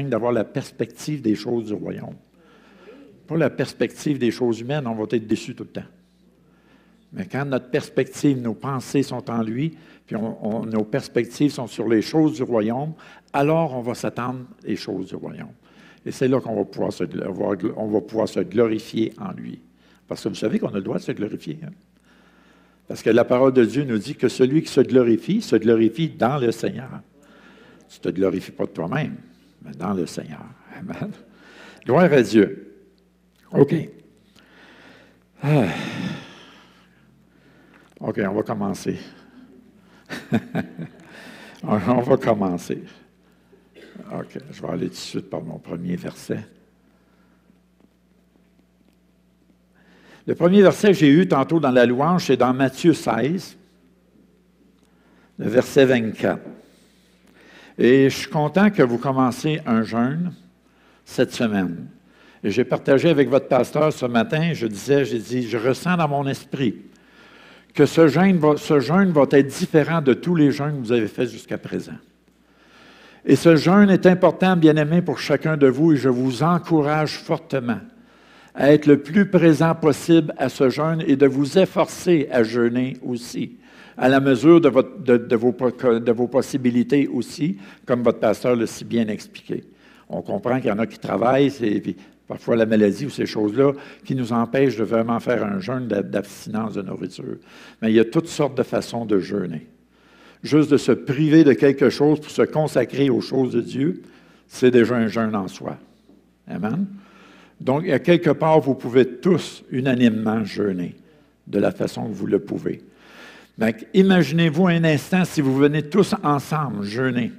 d'avoir la perspective des choses du royaume. Pas la perspective des choses humaines, on va être déçus tout le temps. Mais quand notre perspective, nos pensées sont en lui, puis nos perspectives sont sur les choses du royaume, alors on va s'attendre les choses du royaume. Et c'est là qu'on va pouvoir se glorifier en lui. Parce que vous savez qu'on a le droit de se glorifier. Hein? Parce que la parole de Dieu nous dit que celui qui se glorifie dans le Seigneur. Tu ne te glorifies pas de toi-même, mais dans le Seigneur. Amen. Gloire à Dieu. OK. OK, on va commencer. On va commencer. OK, je vais aller tout de suite par mon premier verset. Le premier verset que j'ai eu tantôt dans la louange, c'est dans Matthieu 16, le verset 24. Et je suis content que vous commenciez un jeûne cette semaine. Et j'ai partagé avec votre pasteur ce matin, j'ai dit, je ressens dans mon esprit que ce jeûne va être différent de tous les jeûnes que vous avez faits jusqu'à présent. Et ce jeûne est important, bien-aimé, pour chacun de vous, et je vous encourage fortement à être le plus présent possible à ce jeûne et de vous efforcer à jeûner aussi, à la mesure de vos possibilités aussi, comme votre pasteur l'a si bien expliqué. On comprend qu'il y en a qui travaillent, puis parfois la maladie ou ces choses-là, qui nous empêchent de vraiment faire un jeûne d'abstinence de nourriture. Mais il y a toutes sortes de façons de jeûner. Juste de se priver de quelque chose pour se consacrer aux choses de Dieu, c'est déjà un jeûne en soi. Amen. Donc, à quelque part, vous pouvez tous unanimement jeûner de la façon que vous le pouvez. Donc, imaginez-vous un instant si vous venez tous ensemble jeûner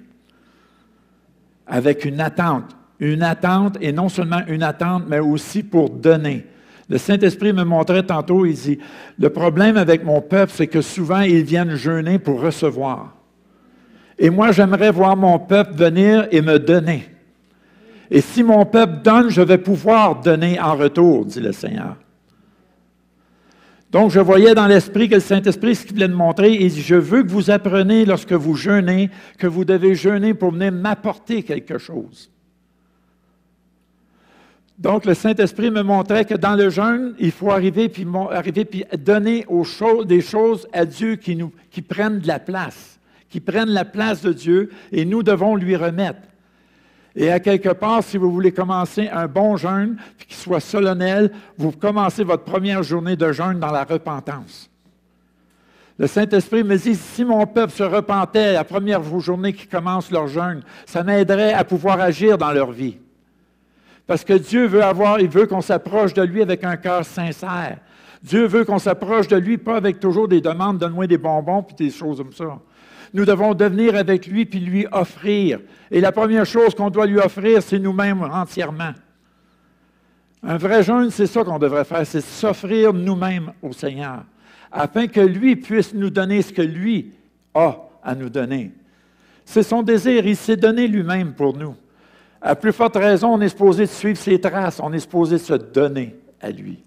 avec une attente et non seulement une attente, mais aussi pour donner. Le Saint-Esprit me montrait tantôt, il dit, le problème avec mon peuple, c'est que souvent, ils viennent jeûner pour recevoir. Et moi, j'aimerais voir mon peuple venir et me donner. Et si mon peuple donne, je vais pouvoir donner en retour, dit le Seigneur. Donc, je voyais dans l'Esprit que le Saint-Esprit, ce qu'il voulait me montrer, il dit, je veux que vous appreniez lorsque vous jeûnez, que vous devez jeûner pour venir m'apporter quelque chose. Donc, le Saint-Esprit me montrait que dans le jeûne, il faut arriver puis donner des choses à Dieu qui prennent de la place, qui prennent la place de Dieu, et nous devons lui remettre. Et à quelque part, si vous voulez commencer un bon jeûne, puis qu'il soit solennel, vous commencez votre première journée de jeûne dans la repentance. Le Saint-Esprit me dit, si mon peuple se repentait la première journée qui commence leur jeûne, ça m'aiderait à pouvoir agir dans leur vie. Parce que Dieu il veut qu'on s'approche de lui avec un cœur sincère. Dieu veut qu'on s'approche de lui, pas avec toujours des demandes, donne-moi des bonbons, puis des choses comme ça. Nous devons devenir avec lui, puis lui offrir. Et la première chose qu'on doit lui offrir, c'est nous-mêmes entièrement. Un vrai jeûne, c'est ça qu'on devrait faire, c'est s'offrir nous-mêmes au Seigneur, afin que lui puisse nous donner ce que lui a à nous donner. C'est son désir, il s'est donné lui-même pour nous. À plus forte raison, on est supposé suivre ses traces, on est supposé se donner à lui.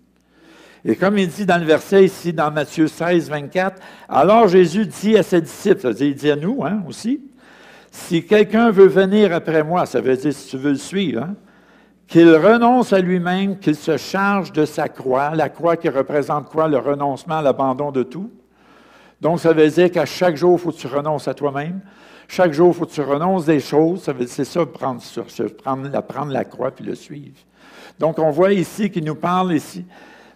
Et comme il dit dans le verset ici, dans Matthieu 16, 24, alors Jésus dit à ses disciples, il dit à nous aussi, si quelqu'un veut venir après moi, ça veut dire si tu veux le suivre, qu'il renonce à lui-même, qu'il se charge de sa croix, la croix qui représente quoi? Le renoncement, l'abandon de tout. Donc, ça veut dire qu'à chaque jour, il faut que tu renonces à toi-même. Chaque jour, il faut que tu renonces des choses. C'est ça, prendre la croix puis le suivre. Donc, on voit ici qu'il nous parle ici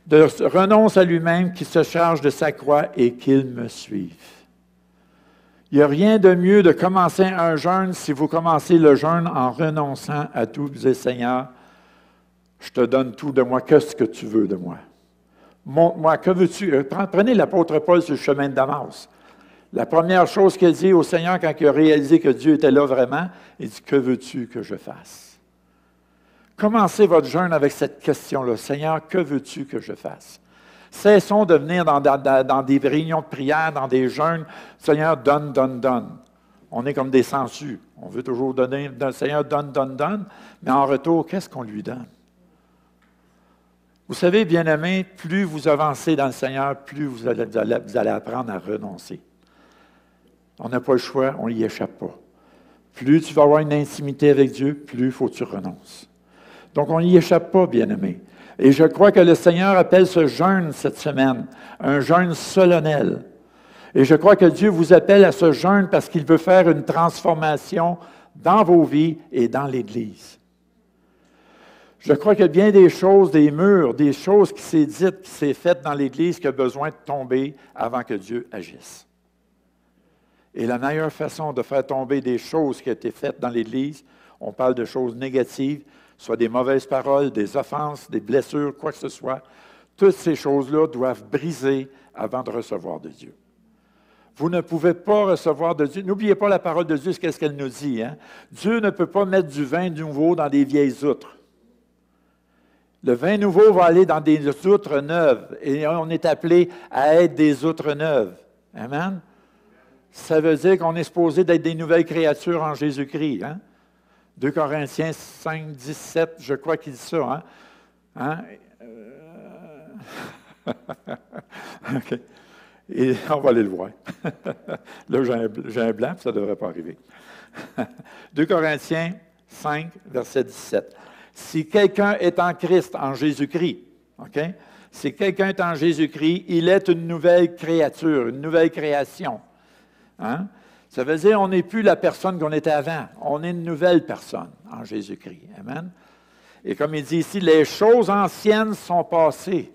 de renonce à lui-même, qu'il se charge de sa croix et qu'il me suive. Il n'y a rien de mieux de commencer un jeûne si vous commencez le jeûne en renonçant à tout. Vous dites, Seigneur, je te donne tout de moi. Qu'est-ce que tu veux de moi? Montre-moi, que veux-tu? Prenez l'apôtre Paul sur le chemin de Damas. La première chose qu'il dit au Seigneur quand il a réalisé que Dieu était là vraiment, il dit, que veux-tu que je fasse? Commencez votre jeûne avec cette question-là. Seigneur, que veux-tu que je fasse? Cessons de venir dans des réunions de prière, dans des jeûnes. Seigneur, donne, donne, donne. On est comme des sangsues. On veut toujours donner. Seigneur, donne, donne, donne. Mais en retour, qu'est-ce qu'on lui donne? Vous savez, bien-aimés, plus vous avancez dans le Seigneur, plus vous allez apprendre à renoncer. On n'a pas le choix, on n'y échappe pas. Plus tu vas avoir une intimité avec Dieu, plus il faut que tu renonces. Donc, on n'y échappe pas, bien-aimés. Et je crois que le Seigneur appelle ce jeûne cette semaine un jeûne solennel. Et je crois que Dieu vous appelle à ce jeûne parce qu'il veut faire une transformation dans vos vies et dans l'Église. Je crois qu'il y a bien des choses, des murs, des choses qui s'est dites, qui s'est faites dans l'Église qui a besoin de tomber avant que Dieu agisse. Et la meilleure façon de faire tomber des choses qui ont été faites dans l'Église, on parle de choses négatives, soit des mauvaises paroles, des offenses, des blessures, quoi que ce soit, toutes ces choses-là doivent briser avant de recevoir de Dieu. Vous ne pouvez pas recevoir de Dieu. N'oubliez pas la parole de Dieu, qu'est-ce qu'elle nous dit. Hein? Dieu ne peut pas mettre du vin nouveau dans des vieilles outres. Le vin nouveau va aller dans des outres neuves. Et on est appelé à être des outres neuves. Amen? Ça veut dire qu'on est supposé d'être des nouvelles créatures en Jésus-Christ. Hein? 2 Corinthiens 5, 17, je crois qu'il dit ça. Hein? OK. Et on va aller le voir. Là, j'ai un blanc, puis ça ne devrait pas arriver. 2 Corinthiens 5, verset 17. Si quelqu'un est en Christ, en Jésus-Christ, OK? Si quelqu'un est en Jésus-Christ, il est une nouvelle créature, une nouvelle création. Hein? Ça veut dire qu'on n'est plus la personne qu'on était avant. On est une nouvelle personne en Jésus-Christ. Amen? Et comme il dit ici, les choses anciennes sont passées.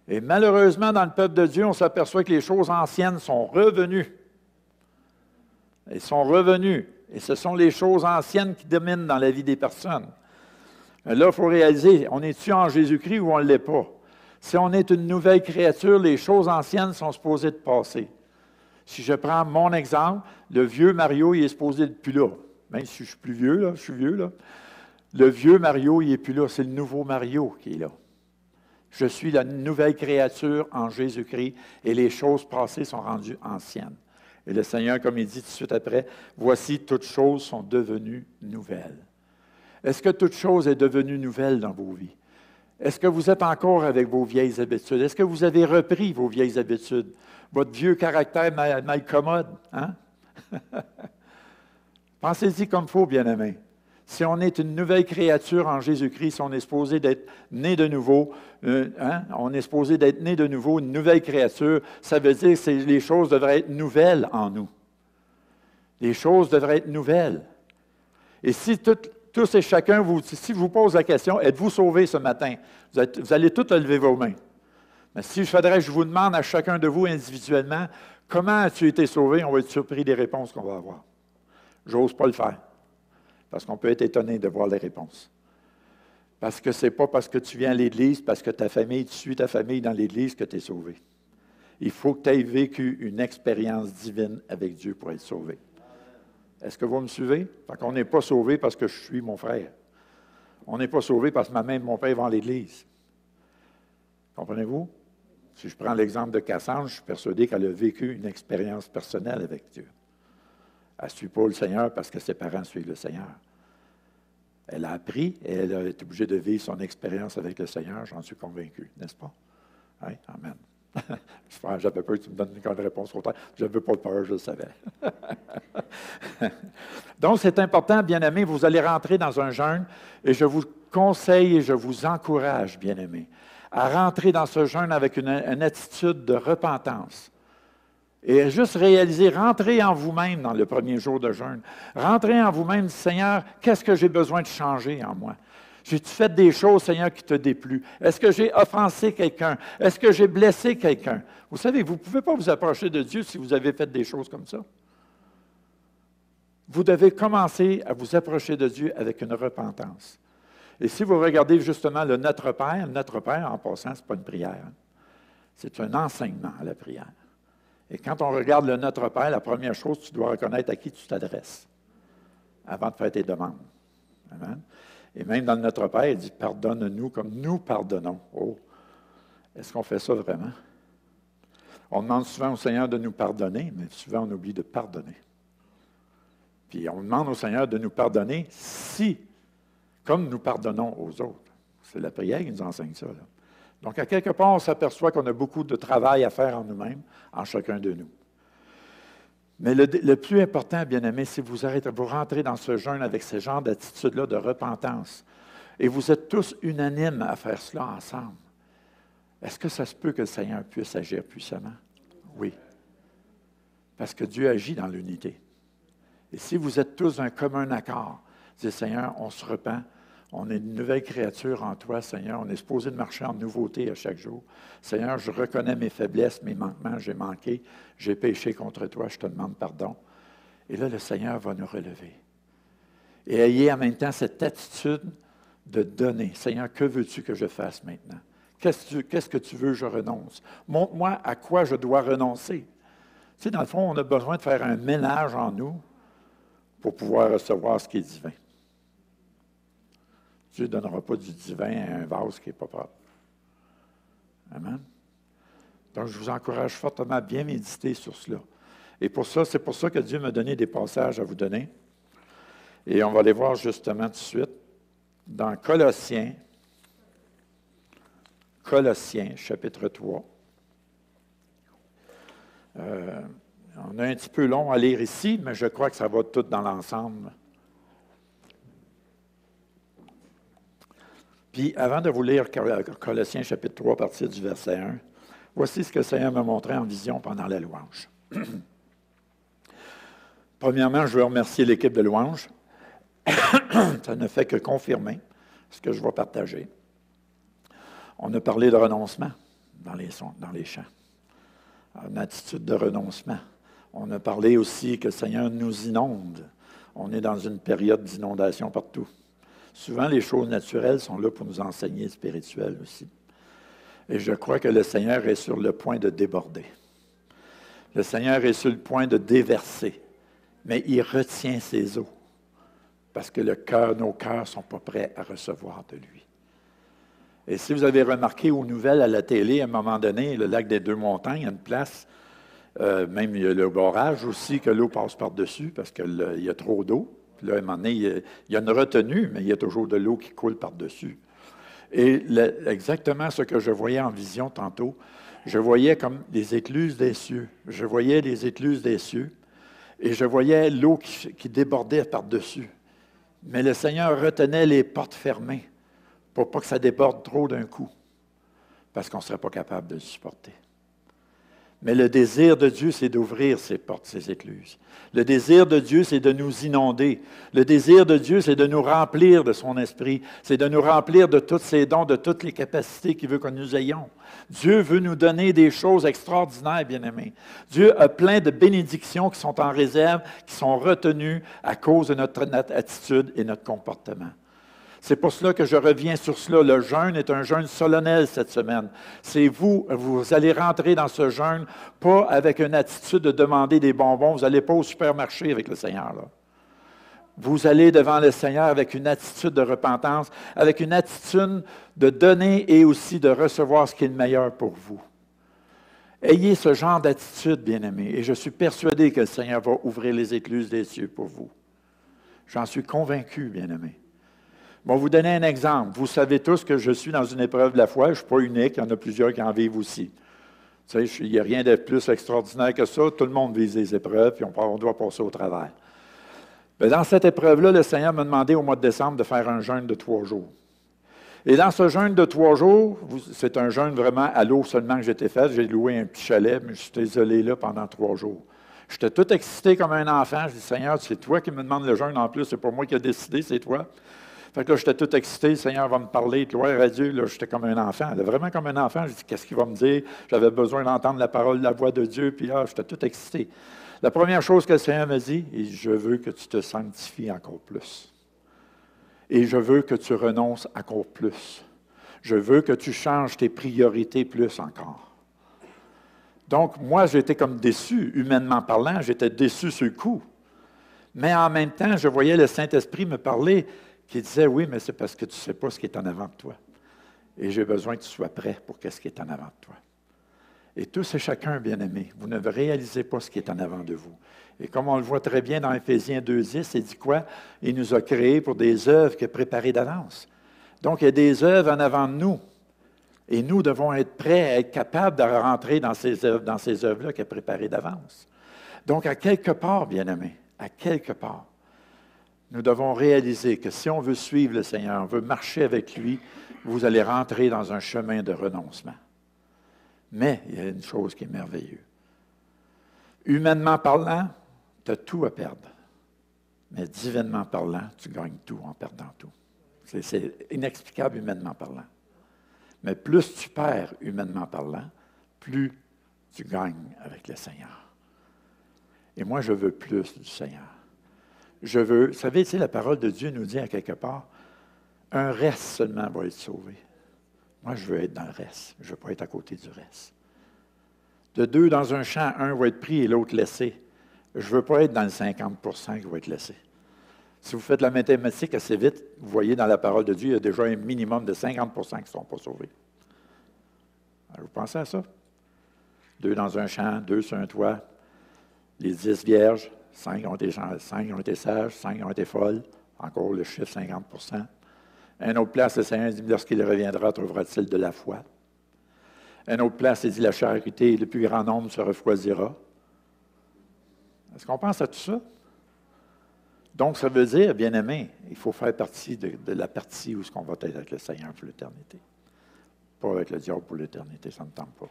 Et malheureusement, dans le peuple de Dieu, on s'aperçoit que les choses anciennes sont revenues. Elles sont revenues. Et ce sont les choses anciennes qui dominent dans la vie des personnes. Là, il faut réaliser, on est-tu en Jésus-Christ ou on ne l'est pas? Si on est une nouvelle créature, les choses anciennes sont supposées de passer. Si je prends mon exemple, le vieux Mario, il est supposé être plus là. Même si je suis plus vieux, là, je suis vieux, là. Le vieux Mario, il n'est plus là. C'est le nouveau Mario qui est là. Je suis la nouvelle créature en Jésus-Christ et les choses passées sont rendues anciennes. Et le Seigneur, comme il dit tout de suite après, « Voici, toutes choses sont devenues nouvelles. » Est-ce que toute chose est devenue nouvelle dans vos vies? Est-ce que vous êtes encore avec vos vieilles habitudes? Est-ce que vous avez repris vos vieilles habitudes? Votre vieux caractère mal commode? Hein? Pensez-y comme il faut, bien-aimés. Si on est une nouvelle créature en Jésus-Christ, si on est supposé d'être né de nouveau, on est supposé d'être né de nouveau, une nouvelle créature, ça veut dire que les choses devraient être nouvelles en nous. Les choses devraient être nouvelles. Et si tous et chacun, si je vous pose la question, êtes-vous sauvés ce matin? Vous allez tous lever vos mains. Mais si je vous demande à chacun de vous individuellement, comment as-tu été sauvé? On va être surpris des réponses qu'on va avoir. J'ose pas le faire. Parce qu'on peut être étonné de voir les réponses. Parce que ce n'est pas parce que tu viens à l'Église, parce que tu suis ta famille dans l'Église que tu es sauvé. Il faut que tu aies vécu une expérience divine avec Dieu pour être sauvé. Est-ce que vous me suivez? Fait qu'on n'est pas sauvé parce que je suis mon frère. On n'est pas sauvé parce que ma mère et mon père vont à l'Église. Comprenez-vous? Si je prends l'exemple de Cassandre, je suis persuadé qu'elle a vécu une expérience personnelle avec Dieu. Elle ne suit pas le Seigneur parce que ses parents suivent le Seigneur. Elle a appris et elle a été obligée de vivre son expérience avec le Seigneur, j'en suis convaincu, n'est-ce pas? Oui, amen. J'avais peur que tu me donnes une réponse trop tard. Je n'avais pas peur, je le savais. Donc, c'est important, bien-aimés, vous allez rentrer dans un jeûne et je vous conseille et je vous encourage, bien-aimés, à rentrer dans ce jeûne avec une attitude de repentance. Et juste réaliser, rentrez en vous-même dans le premier jour de jeûne. Rentrez en vous-même, Seigneur, qu'est-ce que j'ai besoin de changer en moi? J'ai-tu fait des choses, Seigneur, qui te dépluent? Est-ce que j'ai offensé quelqu'un? Est-ce que j'ai blessé quelqu'un? Vous savez, vous ne pouvez pas vous approcher de Dieu si vous avez fait des choses comme ça. Vous devez commencer à vous approcher de Dieu avec une repentance. Et si vous regardez justement le Notre Père, en passant, ce n'est pas une prière. C'est un enseignement à la prière. Et quand on regarde le Notre Père, la première chose, tu dois reconnaître à qui tu t'adresses avant de faire tes demandes. Amen. Et même dans le Notre Père, il dit « Pardonne-nous comme nous pardonnons. » Oh, est-ce qu'on fait ça vraiment? On demande souvent au Seigneur de nous pardonner, mais souvent on oublie de pardonner. Puis on demande au Seigneur de nous pardonner si, comme nous pardonnons aux autres. C'est la prière qui nous enseigne ça, là. Donc, à quelque part, on s'aperçoit qu'on a beaucoup de travail à faire en nous-mêmes, en chacun de nous. Mais le plus important, bien-aimés, si vous rentrez dans ce jeûne avec ce genre d'attitude-là de repentance, et vous êtes tous unanimes à faire cela ensemble, est-ce que ça se peut que le Seigneur puisse agir puissamment? Oui. Parce que Dieu agit dans l'unité. Et si vous êtes tous d'un commun accord, dites, Seigneur, on se repent, on est une nouvelle créature en toi, Seigneur, on est supposé de marcher en nouveauté à chaque jour. Seigneur, je reconnais mes faiblesses, mes manquements, j'ai manqué, j'ai péché contre toi, je te demande pardon. Et là, le Seigneur va nous relever. Et ayez en même temps cette attitude de donner. Seigneur, que veux-tu que je fasse maintenant? Qu'est-ce que tu veux que je renonce? Montre-moi à quoi je dois renoncer. Tu sais, dans le fond, on a besoin de faire un ménage en nous pour pouvoir recevoir ce qui est divin. Dieu ne donnera pas du divin à un vase qui n'est pas propre. Amen. Donc, je vous encourage fortement à bien méditer sur cela. Et c'est pour ça que Dieu m'a donné des passages à vous donner. Et on va les voir justement tout de suite. Dans Colossiens, chapitre 3. On a un petit peu long à lire ici, mais je crois que ça va tout dans l'ensemble. Puis, avant de vous lire Colossiens chapitre 3, à partir du verset 1, voici ce que le Seigneur m'a montré en vision pendant la louange. Premièrement, je veux remercier l'équipe de louange. Ça ne fait que confirmer ce que je vais partager. On a parlé de renoncement dans les chants. Une attitude de renoncement. On a parlé aussi que le Seigneur nous inonde. On est dans une période d'inondation partout. Souvent, les choses naturelles sont là pour nous enseigner le spirituel aussi. Et je crois que le Seigneur est sur le point de déborder. Le Seigneur est sur le point de déverser, mais il retient ses eaux parce que nos cœurs ne sont pas prêts à recevoir de lui. Et si vous avez remarqué aux nouvelles à la télé, à un moment donné, le lac des Deux-Montagnes, il y a une place, même il y a le barrage aussi, que l'eau passe par-dessus parce qu'il y a trop d'eau. Puis là, à un moment donné, il y a une retenue, mais il y a toujours de l'eau qui coule par-dessus. Et exactement ce que je voyais en vision tantôt, je voyais comme des écluses des cieux. Je voyais les écluses des cieux et je voyais l'eau qui débordait par-dessus. Mais le Seigneur retenait les portes fermées pour pas que ça déborde trop d'un coup, parce qu'on ne serait pas capable de le supporter. Mais le désir de Dieu, c'est d'ouvrir ses portes, ses écluses. Le désir de Dieu, c'est de nous inonder. Le désir de Dieu, c'est de nous remplir de son esprit. C'est de nous remplir de tous ses dons, de toutes les capacités qu'il veut que nous ayons. Dieu veut nous donner des choses extraordinaires, bien-aimés. Dieu a plein de bénédictions qui sont en réserve, qui sont retenues à cause de notre attitude et notre comportement. C'est pour cela que je reviens sur cela. Le jeûne est un jeûne solennel cette semaine. C'est vous allez rentrer dans ce jeûne, pas avec une attitude de demander des bonbons. Vous n'allez pas au supermarché avec le Seigneur, là. Vous allez devant le Seigneur avec une attitude de repentance, avec une attitude de donner et aussi de recevoir ce qui est le meilleur pour vous. Ayez ce genre d'attitude, bien-aimés, et je suis persuadé que le Seigneur va ouvrir les écluses des cieux pour vous. J'en suis convaincu, bien-aimés. Je vais vous donner un exemple. Vous savez tous que je suis dans une épreuve de la foi. Je ne suis pas unique. Il y en a plusieurs qui en vivent aussi. Tu sais, il n'y a rien de plus extraordinaire que ça. Tout le monde vit des épreuves, puis on doit passer au travers. Mais dans cette épreuve-là, le Seigneur m'a demandé au mois de décembre de faire un jeûne de 3 jours. Et dans ce jeûne de 3 jours, c'est un jeûne vraiment à l'eau seulement que j'étais fait. J'ai loué un petit chalet, mais je suis isolé là pendant 3 jours. J'étais tout excité comme un enfant. Je dis, Seigneur, c'est toi qui me demandes le jeûne en plus. C'est pas moi qui ai décidé, c'est toi. Fait que là, j'étais tout excité. Le Seigneur va me parler. Gloire à Dieu. Là, j'étais comme un enfant. Là, vraiment comme un enfant. Je dis, qu'est-ce qu'il va me dire? J'avais besoin d'entendre la parole, la voix de Dieu. Puis là, j'étais tout excité. La première chose que le Seigneur me dit, je veux que tu te sanctifies encore plus. Et je veux que tu renonces encore plus. Je veux que tu changes tes priorités plus encore. Donc, moi, j'étais comme déçu, humainement parlant. J'étais déçu sur le coup. Mais en même temps, je voyais le Saint-Esprit me parler, qui disait, oui, mais c'est parce que tu ne sais pas ce qui est en avant de toi. Et j'ai besoin que tu sois prêt pour ce qui est en avant de toi. Et tous et chacun, bien-aimés, vous ne réalisez pas ce qui est en avant de vous. Et comme on le voit très bien dans Éphésiens 2,10, il dit quoi? Il nous a créés pour des œuvres qu'il a préparées d'avance. Donc, il y a des œuvres en avant de nous. Et nous devons être prêts à être capables de rentrer dans ces œuvres-là qu'il a préparées d'avance. Donc, à quelque part, bien-aimés, à quelque part, nous devons réaliser que si on veut suivre le Seigneur, on veut marcher avec lui, vous allez rentrer dans un chemin de renoncement. Mais il y a une chose qui est merveilleuse. Humainement parlant, tu as tout à perdre. Mais divinement parlant, tu gagnes tout en perdant tout. C'est inexplicable humainement parlant. Mais plus tu perds humainement parlant, plus tu gagnes avec le Seigneur. Et moi, je veux plus du Seigneur. Je veux, vous savez, la parole de Dieu nous dit à quelque part, un reste seulement va être sauvé. Moi, je veux être dans le reste. Je ne veux pas être à côté du reste. De deux dans un champ, un va être pris et l'autre laissé. Je ne veux pas être dans le 50% qui va être laissé. Si vous faites la mathématique assez vite, vous voyez dans la parole de Dieu, il y a déjà un minimum de 50% qui ne sont pas sauvés. Alors, vous pensez à ça? 2 dans un champ, 2 sur un toit, les 10 vierges, 5 ont été sages, 5 ont été folles, encore le chiffre 50%. Une autre place, le Seigneur dit, lorsqu'il reviendra, trouvera-t-il de la foi? Une autre place, il dit, la charité, le plus grand nombre se refroidira. Est-ce qu'on pense à tout ça? Donc, ça veut dire, bien-aimé, il faut faire partie de la partie où on va être avec le Seigneur pour l'éternité. Pas avec le diable pour l'éternité, ça ne me tente pas.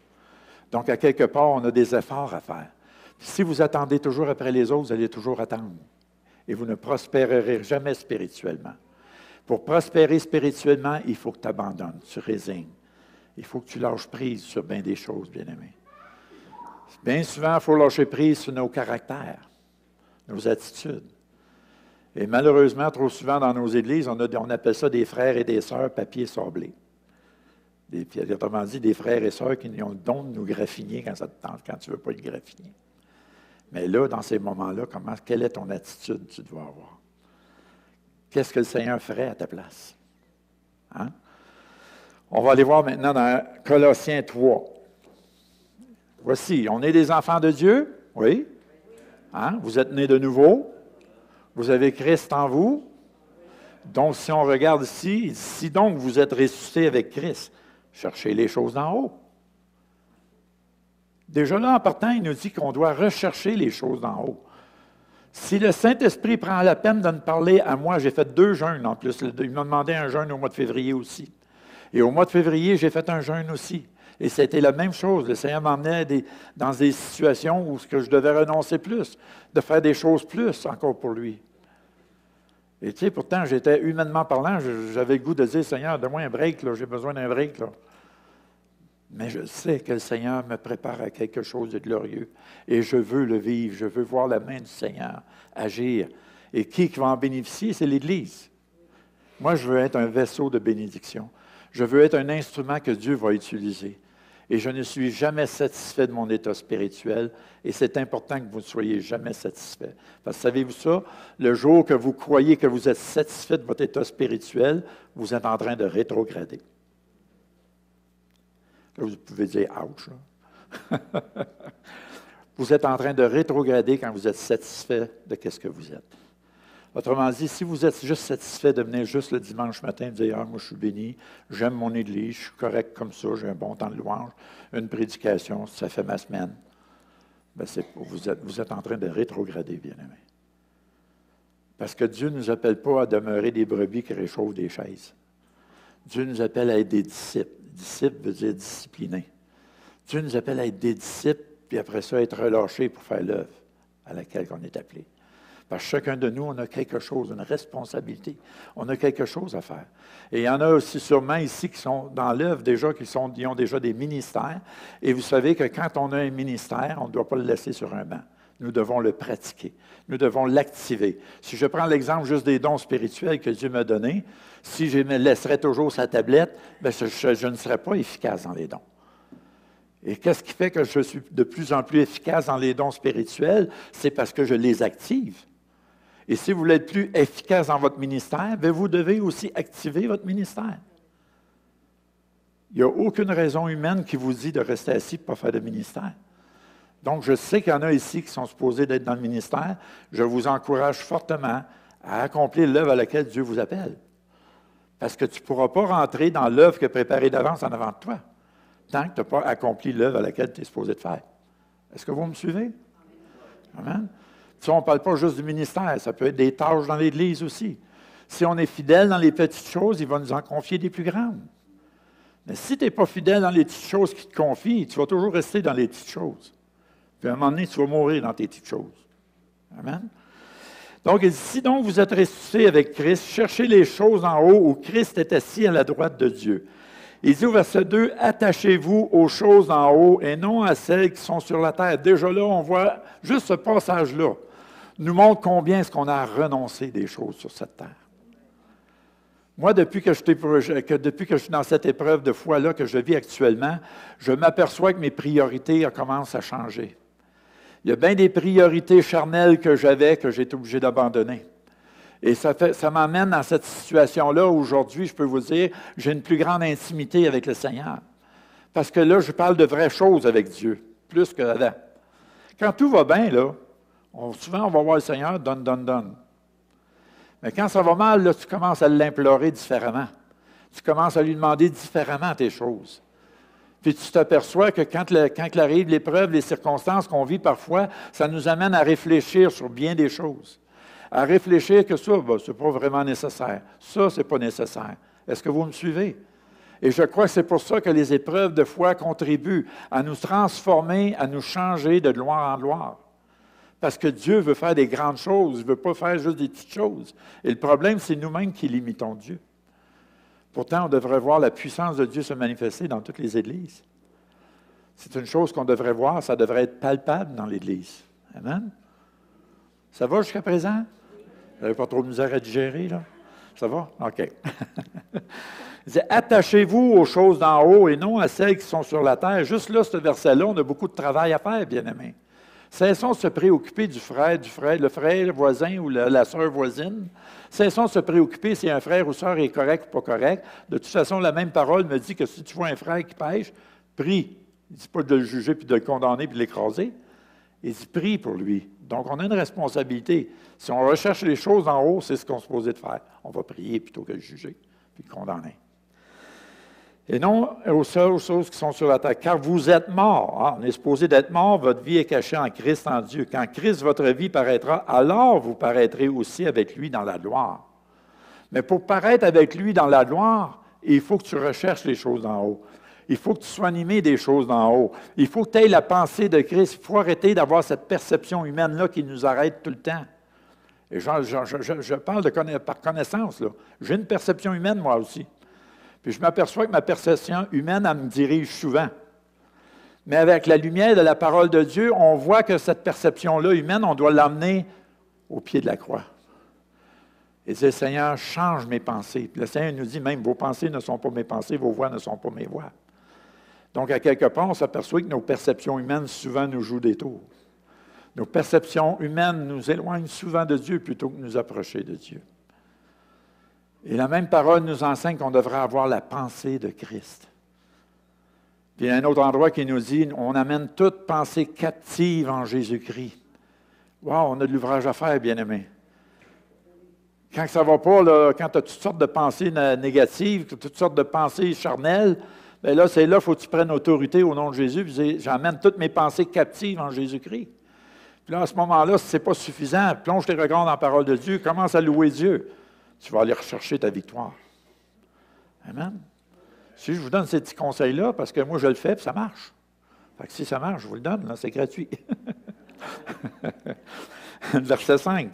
Donc, à quelque part, on a des efforts à faire. Si vous attendez toujours après les autres, vous allez toujours attendre. Et vous ne prospérerez jamais spirituellement. Pour prospérer spirituellement, il faut que tu abandonnes, tu résignes. Il faut que tu lâches prise sur bien des choses, bien-aimé. Bien souvent, il faut lâcher prise sur nos caractères, nos attitudes. Et malheureusement, trop souvent dans nos églises, on appelle ça des frères et des sœurs papier sablé. Autrement dit, des frères et sœurs qui ont le don de nous graffiner quand ça te tente, quand tu ne veux pas le graffiner. Mais là, dans ces moments-là, quelle est ton attitude que tu dois avoir? Qu'est-ce que le Seigneur ferait à ta place? Hein? On va aller voir maintenant dans Colossiens 3. Voici, on est des enfants de Dieu, oui. Hein? Vous êtes nés de nouveau. Vous avez Christ en vous. Donc, si on regarde ici, si donc vous êtes ressuscités avec Christ, cherchez les choses d'en haut. Déjà là, en partant, il nous dit qu'on doit rechercher les choses d'en haut. Si le Saint-Esprit prend la peine de me parler à moi, j'ai fait 2 jeûnes en plus. Il m'a demandé un jeûne au mois de février aussi. Et au mois de février, j'ai fait un jeûne aussi. Et c'était la même chose. Le Seigneur m'emmenait dans des situations où je devais renoncer plus, de faire des choses plus encore pour lui. Et tu sais, pourtant, j'étais humainement parlant, j'avais le goût de dire, Seigneur, donne-moi un break, là, j'ai besoin d'un break. Là. Mais je sais que le Seigneur me prépare à quelque chose de glorieux. Et je veux le vivre, je veux voir la main du Seigneur agir. Et qui va en bénéficier? C'est l'Église. Moi, je veux être un vaisseau de bénédiction. Je veux être un instrument que Dieu va utiliser. Et je ne suis jamais satisfait de mon état spirituel. Et c'est important que vous ne soyez jamais satisfait. Parce que savez-vous ça? Le jour que vous croyez que vous êtes satisfait de votre état spirituel, vous êtes en train de rétrograder. Là, vous pouvez dire « ouch ». Vous êtes en train de rétrograder quand vous êtes satisfait de ce que vous êtes. Autrement dit, si vous êtes juste satisfait de venir juste le dimanche matin et de dire « Ah, moi je suis béni, j'aime mon église, je suis correct comme ça, j'ai un bon temps de louange, une prédication, ça fait ma semaine. » Bien, vous êtes en train de rétrograder, bien-aimés. Parce que Dieu ne nous appelle pas à demeurer des brebis qui réchauffent des chaises. Dieu nous appelle à être des disciples. Disciple veut dire discipliné. Dieu nous appelle à être des disciples, puis après ça, être relâchés pour faire l'œuvre à laquelle on est appelé. Parce que chacun de nous, on a quelque chose, une responsabilité. On a quelque chose à faire. Et il y en a aussi sûrement ici qui sont dans l'œuvre déjà, qui ont déjà des ministères. Et vous savez que quand on a un ministère, on ne doit pas le laisser sur un banc. Nous devons le pratiquer. Nous devons l'activer. Si je prends l'exemple juste des dons spirituels que Dieu m'a donnés, si je me laisserais toujours sa tablette, bien, je ne serais pas efficace dans les dons. Et qu'est-ce qui fait que je suis de plus en plus efficace dans les dons spirituels? C'est parce que je les active. Et si vous voulez être plus efficace dans votre ministère, bien, vous devez aussi activer votre ministère. Il n'y a aucune raison humaine qui vous dit de rester assis pour ne pas faire de ministère. Donc, je sais qu'il y en a ici qui sont supposés d'être dans le ministère. Je vous encourage fortement à accomplir l'œuvre à laquelle Dieu vous appelle. Parce que tu ne pourras pas rentrer dans l'œuvre que préparée d'avance en avant de toi, tant que tu n'as pas accompli l'œuvre à laquelle tu es supposé de faire. Est-ce que vous me suivez? Amen. Ça, on ne parle pas juste du ministère, ça peut être des tâches dans l'Église aussi. Si on est fidèle dans les petites choses, il va nous en confier des plus grandes. Mais si tu n'es pas fidèle dans les petites choses qu'il te confie, tu vas toujours rester dans les petites choses. Puis à un moment donné, tu vas mourir dans tes petites choses. Amen. Donc, il dit, si donc vous êtes ressuscités avec Christ, cherchez les choses en haut où Christ est assis à la droite de Dieu. Il dit au verset 2, attachez-vous aux choses en haut et non à celles qui sont sur la terre. Déjà là, on voit juste ce passage-là nous montre combien est-ce qu'on a renoncé des choses sur cette terre. Moi, depuis que je suis dans cette épreuve de foi-là que je vis actuellement, je m'aperçois que mes priorités commencent à changer. Il y a bien des priorités charnelles que j'avais que j'ai été obligé d'abandonner. Et ça m'amène dans cette situation-là où aujourd'hui, je peux vous dire, j'ai une plus grande intimité avec le Seigneur. Parce que là, je parle de vraies choses avec Dieu, plus qu'avant. Quand tout va bien, là, souvent on va voir le Seigneur, donne, donne, donne. Mais quand ça va mal, là, tu commences à l'implorer différemment. Tu commences à lui demander différemment tes choses. Puis tu t'aperçois que quand arrive l'épreuve, les circonstances qu'on vit parfois, ça nous amène à réfléchir sur bien des choses. À réfléchir que ça, ce n'est pas vraiment nécessaire. Ça, ce n'est pas nécessaire. Est-ce que vous me suivez? Et je crois que c'est pour ça que les épreuves de foi contribuent à nous transformer, à nous changer de gloire en gloire. Parce que Dieu veut faire des grandes choses, il ne veut pas faire juste des petites choses. Et le problème, c'est nous-mêmes qui limitons Dieu. Pourtant, on devrait voir la puissance de Dieu se manifester dans toutes les églises. C'est une chose qu'on devrait voir, ça devrait être palpable dans l'Église. Amen? Ça va jusqu'à présent? Vous n'avez pas trop de misère à digérer, là? Ça va? OK. Il dit, attachez-vous aux choses d'en haut et non à celles qui sont sur la terre. Juste là, ce verset-là, on a beaucoup de travail à faire, bien-aimés. Cessons de se préoccuper le frère voisin ou la sœur voisine. Cessons de se préoccuper si un frère ou sœur est correct ou pas correct. De toute façon, la même parole me dit que si tu vois un frère qui pêche, prie. Il ne dit pas de le juger, puis de le condamner, puis de l'écraser. Il dit prie pour lui. Donc, on a une responsabilité. Si on recherche les choses en haut, c'est ce qu'on est supposé de faire. On va prier plutôt que le juger, puis le condamner. Et non aux seules choses qui sont sur la terre. Car vous êtes morts. On est supposé d'être mort. Votre vie est cachée en Christ, en Dieu. Quand Christ, votre vie, paraîtra, alors vous paraîtrez aussi avec lui dans la gloire. Mais pour paraître avec lui dans la gloire, il faut que tu recherches les choses d'en haut. Il faut que tu sois animé des choses d'en haut. Il faut que tu aies la pensée de Christ. Il faut arrêter d'avoir cette perception humaine-là qui nous arrête tout le temps. Et je parle par connaissance, là. J'ai une perception humaine, moi aussi. Puis je m'aperçois que ma perception humaine, elle me dirige souvent. Mais avec la lumière de la parole de Dieu, on voit que cette perception-là humaine, on doit l'amener au pied de la croix. Et dire, Seigneur, change mes pensées. Puis le Seigneur nous dit, même vos pensées ne sont pas mes pensées, vos voix ne sont pas mes voix. Donc, à quelque part, on s'aperçoit que nos perceptions humaines souvent nous jouent des tours. Nos perceptions humaines nous éloignent souvent de Dieu plutôt que de nous approcher de Dieu. Et la même parole nous enseigne qu'on devrait avoir la pensée de Christ. Puis il y a un autre endroit qui nous dit, on amène toute pensée captive en Jésus-Christ. Wow, on a de l'ouvrage à faire, bien-aimés. Quand ça ne va pas, là, quand tu as toutes sortes de pensées négatives, toutes sortes de pensées charnelles, bien là, c'est là qu'il faut que tu prennes autorité au nom de Jésus, puis j'emmène toutes mes pensées captives en Jésus-Christ. Puis là, à ce moment-là, si ce n'est pas suffisant, plonge tes regards dans la parole de Dieu, commence à louer Dieu. Tu vas aller rechercher ta victoire. Amen. Si je vous donne ces petits conseils-là, parce que moi, je le fais, puis ça marche. Fait que si ça marche, je vous le donne, là, c'est gratuit. Verset 5.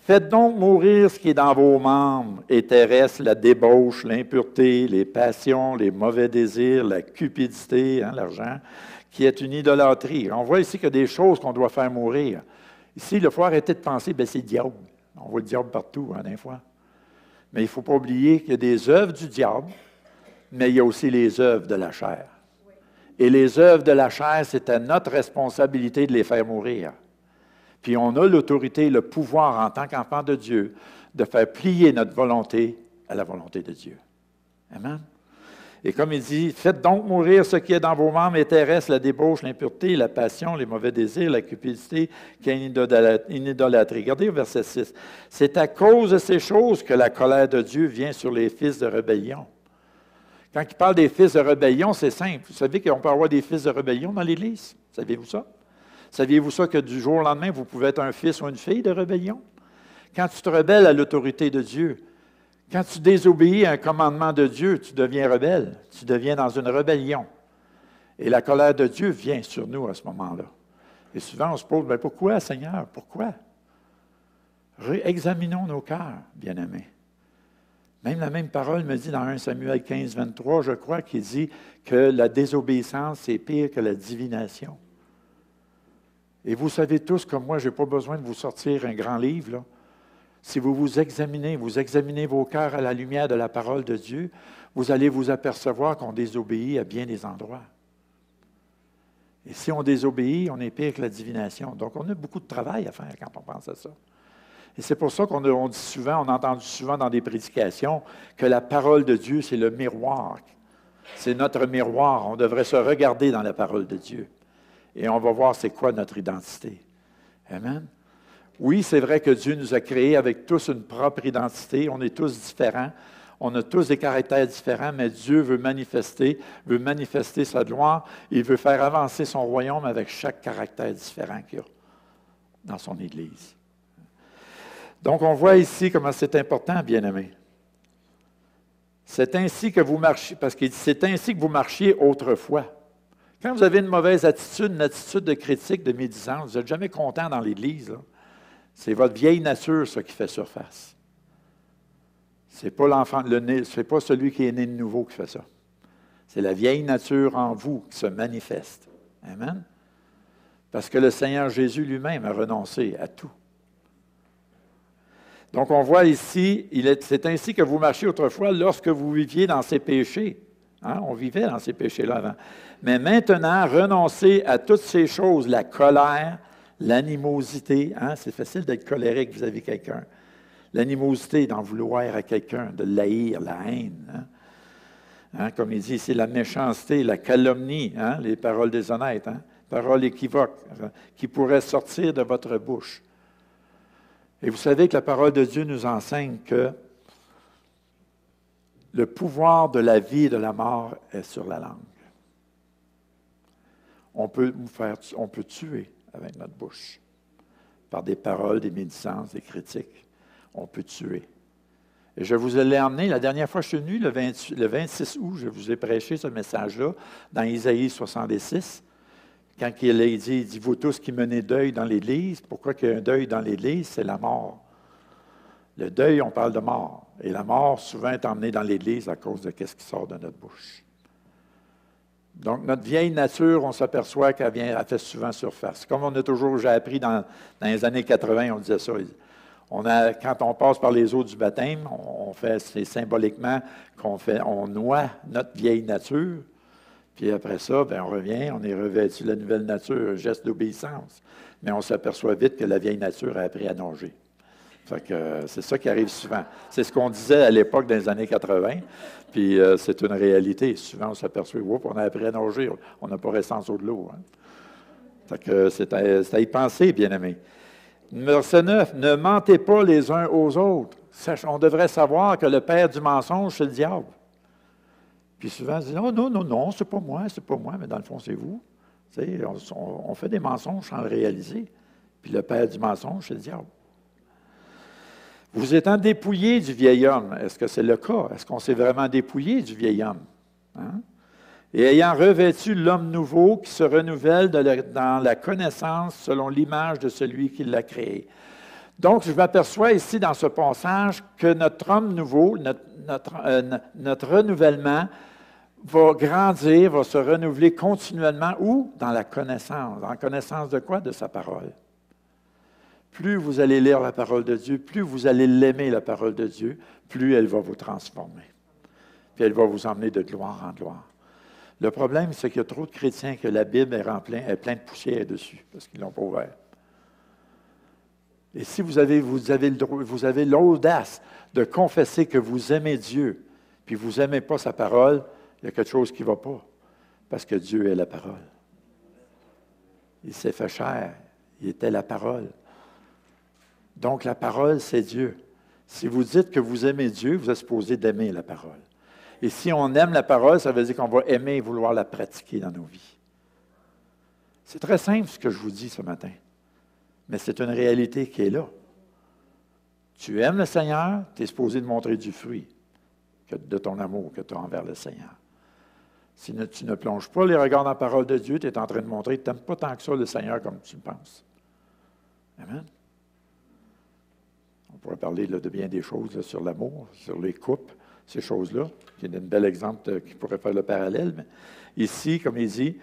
Faites donc mourir ce qui est dans vos membres et terrestres, la débauche, l'impureté, les passions, les mauvais désirs, la cupidité, l'argent, qui est une idolâtrie. On voit ici qu'il y a des choses qu'on doit faire mourir. Ici, il faut arrêter de penser, bien, c'est le diable. On voit le diable partout, des fois. Mais il ne faut pas oublier qu'il y a des œuvres du diable, mais il y a aussi les œuvres de la chair. Et les œuvres de la chair, c'est à notre responsabilité de les faire mourir. Puis on a l'autorité et le pouvoir en tant qu'enfant de Dieu de faire plier notre volonté à la volonté de Dieu. Amen. Et comme il dit, faites donc mourir ce qui est dans vos membres et terrestres, la débauche, l'impureté, la passion, les mauvais désirs, la cupidité, qui est une idolâtrie. Regardez au verset 6. C'est à cause de ces choses que la colère de Dieu vient sur les fils de rébellion. Quand il parle des fils de rébellion, c'est simple. Vous savez qu'on peut avoir des fils de rébellion dans l'Église? Savez-vous ça? Saviez-vous ça que du jour au lendemain, vous pouvez être un fils ou une fille de rébellion? Quand tu te rebelles à l'autorité de Dieu, quand tu désobéis à un commandement de Dieu, tu deviens rebelle. Tu deviens dans une rébellion. Et la colère de Dieu vient sur nous à ce moment-là. Et souvent, on se pose, bien, pourquoi, Seigneur? Pourquoi? Examinons nos cœurs, bien-aimés. Même la même parole me dit dans 1 Samuel 15, 23, je crois, qu'il dit que la désobéissance, c'est pire que la divination. Et vous savez tous, comme moi, je n'ai pas besoin de vous sortir un grand livre, là. Si vous examinez vos cœurs à la lumière de la parole de Dieu, vous allez vous apercevoir qu'on désobéit à bien des endroits. Et si on désobéit, on est pire que la divination. Donc, on a beaucoup de travail à faire quand on pense à ça. Et c'est pour ça qu'on dit souvent, on a entendu souvent dans des prédications, que la parole de Dieu, c'est le miroir. C'est notre miroir. On devrait se regarder dans la parole de Dieu. Et on va voir c'est quoi notre identité. Amen. Oui, c'est vrai que Dieu nous a créés avec tous une propre identité. On est tous différents. On a tous des caractères différents, mais Dieu veut manifester sa gloire. Il veut faire avancer son royaume avec chaque caractère différent qu'il y a dans son Église. Donc, on voit ici comment c'est important, bien-aimés. C'est ainsi que vous marchiez, parce qu'il dit, c'est ainsi que vous marchiez autrefois. Quand vous avez une mauvaise attitude, une attitude de critique, de médisance, vous n'êtes jamais content dans l'Église, là. C'est votre vieille nature, ça, qui fait surface. Ce n'est pas l'enfant, c'est pas celui qui est né de nouveau qui fait ça. C'est la vieille nature en vous qui se manifeste. Amen? Parce que le Seigneur Jésus lui-même a renoncé à tout. Donc, on voit ici, c'est ainsi que vous marchiez autrefois lorsque vous viviez dans ces péchés. Hein? On vivait dans ces péchés-là avant. Mais maintenant, renoncez à toutes ces choses, la colère, l'animosité. Hein? C'est facile d'être colérique vis-à-vis de quelqu'un. L'animosité, d'en vouloir à quelqu'un, de l'haïr, la haine. Hein? Hein? Comme il dit, c'est la méchanceté, la calomnie, hein? Les paroles déshonnêtes, hein? Paroles équivoques, hein? Qui pourraient sortir de votre bouche. Et vous savez que la parole de Dieu nous enseigne que le pouvoir de la vie et de la mort est sur la langue. On peut tuer avec notre bouche, par des paroles, des médisances, des critiques. On peut tuer. Et je vous l'ai emmené, la dernière fois que je suis venu, le 26 août, je vous ai prêché ce message-là, dans Isaïe 66, quand il dit, vous tous qui menez deuil dans l'Église, pourquoi qu'il y a un deuil dans l'Église? C'est la mort. Le deuil, on parle de mort. Et la mort, souvent, est emmenée dans l'Église à cause de ce qui sort de notre bouche. Donc, notre vieille nature, on s'aperçoit qu'elle fait souvent surface. Comme j'ai appris dans les années 80, on disait ça. Quand on passe par les eaux du baptême, c'est symboliquement on noie notre vieille nature. Puis après ça, on revient, on est revêtu de la nouvelle nature, un geste d'obéissance. Mais on s'aperçoit vite que la vieille nature a appris à nager. Fait que c'est ça qui arrive souvent. C'est ce qu'on disait à l'époque dans les années 80, puis c'est une réalité. Souvent, on s'aperçoit, on a appris à nager, on n'a pas resté en dessous de l'eau. Hein. Fait que c'est à y penser, bien-aimés. Verset 9, ne mentez pas les uns aux autres. On devrait savoir que le père du mensonge, c'est le diable. Puis souvent, on dit, non, c'est pas moi, mais dans le fond, c'est vous. Tu sais, on fait des mensonges sans le réaliser. Puis le père du mensonge, c'est le diable. Vous étant dépouillés du vieil homme, est-ce que c'est le cas? Est-ce qu'on s'est vraiment dépouillé du vieil homme? Hein? Et ayant revêtu l'homme nouveau qui se renouvelle dans la connaissance selon l'image de celui qui l'a créé. Donc, je m'aperçois ici dans ce passage que notre homme nouveau, notre renouvellement va grandir, va se renouveler continuellement. Où? Dans la connaissance. En connaissance de quoi? De sa parole. Plus vous allez lire la parole de Dieu, plus vous allez l'aimer, la parole de Dieu, plus elle va vous transformer. Puis elle va vous emmener de gloire en gloire. Le problème, c'est qu'il y a trop de chrétiens que la Bible est pleine de poussière dessus, parce qu'ils ne l'ont pas ouvert. Et si vous avez l'audace de confesser que vous aimez Dieu, puis vous n'aimez pas sa parole, il y a quelque chose qui ne va pas, parce que Dieu est la parole. Il s'est fait chair, il était la parole. Donc, la parole, c'est Dieu. Si vous dites que vous aimez Dieu, vous êtes supposé d'aimer la parole. Et si on aime la parole, ça veut dire qu'on va aimer et vouloir la pratiquer dans nos vies. C'est très simple ce que je vous dis ce matin, mais c'est une réalité qui est là. Tu aimes le Seigneur, tu es supposé de montrer du fruit de ton amour que tu as envers le Seigneur. Si tu ne plonges pas les regards dans la parole de Dieu, tu es en train de montrer que tu n'aimes pas tant que ça le Seigneur comme tu le penses. Amen. On pourrait parler là, de bien des choses là, sur l'amour, sur les couples, ces choses-là. Il y a un bel exemple qui pourrait faire le parallèle. Mais ici, comme il dit,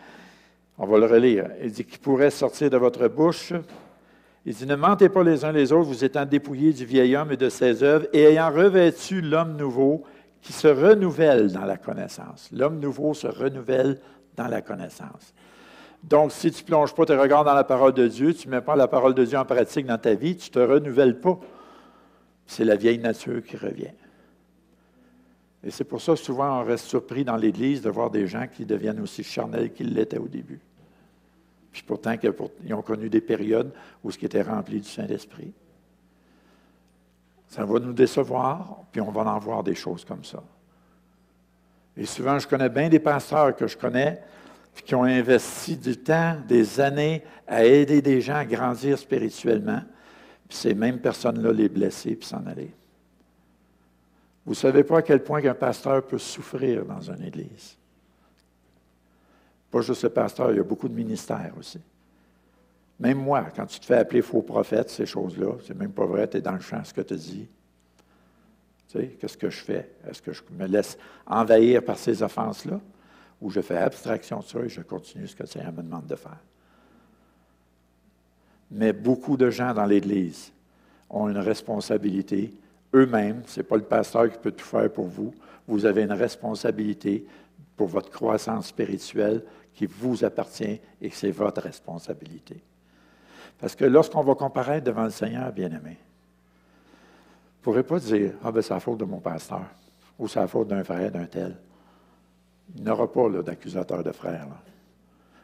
on va le relire. Il dit qu'il pourrait sortir de votre bouche. Il dit, ne mentez pas les uns les autres, vous étant dépouillés du vieil homme et de ses œuvres, et ayant revêtu l'homme nouveau qui se renouvelle dans la connaissance. L'homme nouveau se renouvelle dans la connaissance. Donc, si tu ne plonges pas tes regards dans la parole de Dieu, tu ne mets pas la parole de Dieu en pratique dans ta vie, tu ne te renouvelles pas. C'est la vieille nature qui revient. Et c'est pour ça que souvent on reste surpris dans l'Église de voir des gens qui deviennent aussi charnels qu'ils l'étaient au début. Puis pourtant, ils ont connu des périodes où ce qui était rempli du Saint-Esprit. Ça va nous décevoir, puis on va en voir des choses comme ça. Et souvent, je connais bien des pasteurs que je connais, puis qui ont investi du temps, des années, à aider des gens à grandir spirituellement, puis ces mêmes personnes-là les blesser, puis s'en aller. Vous ne savez pas à quel point qu'un pasteur peut souffrir dans une église. Pas juste le pasteur, il y a beaucoup de ministères aussi. Même moi, quand tu te fais appeler faux prophète, ces choses-là, c'est même pas vrai, tu es dans le champ, ce que tu dis. Tu sais, qu'est-ce que je fais? Est-ce que je me laisse envahir par ces offenses-là? Ou je fais abstraction de ça et je continue ce que le Seigneur me demande de faire? Mais beaucoup de gens dans l'Église ont une responsabilité eux-mêmes. Ce n'est pas le pasteur qui peut tout faire pour vous. Vous avez une responsabilité pour votre croissance spirituelle qui vous appartient et que c'est votre responsabilité. Parce que lorsqu'on va comparaître devant le Seigneur, bien-aimé, vous ne pourrez pas dire « Ah, ben c'est la faute de mon pasteur » ou « c'est la faute d'un frère, d'un tel ». Il n'aura pas d'accusateur de frère. Là.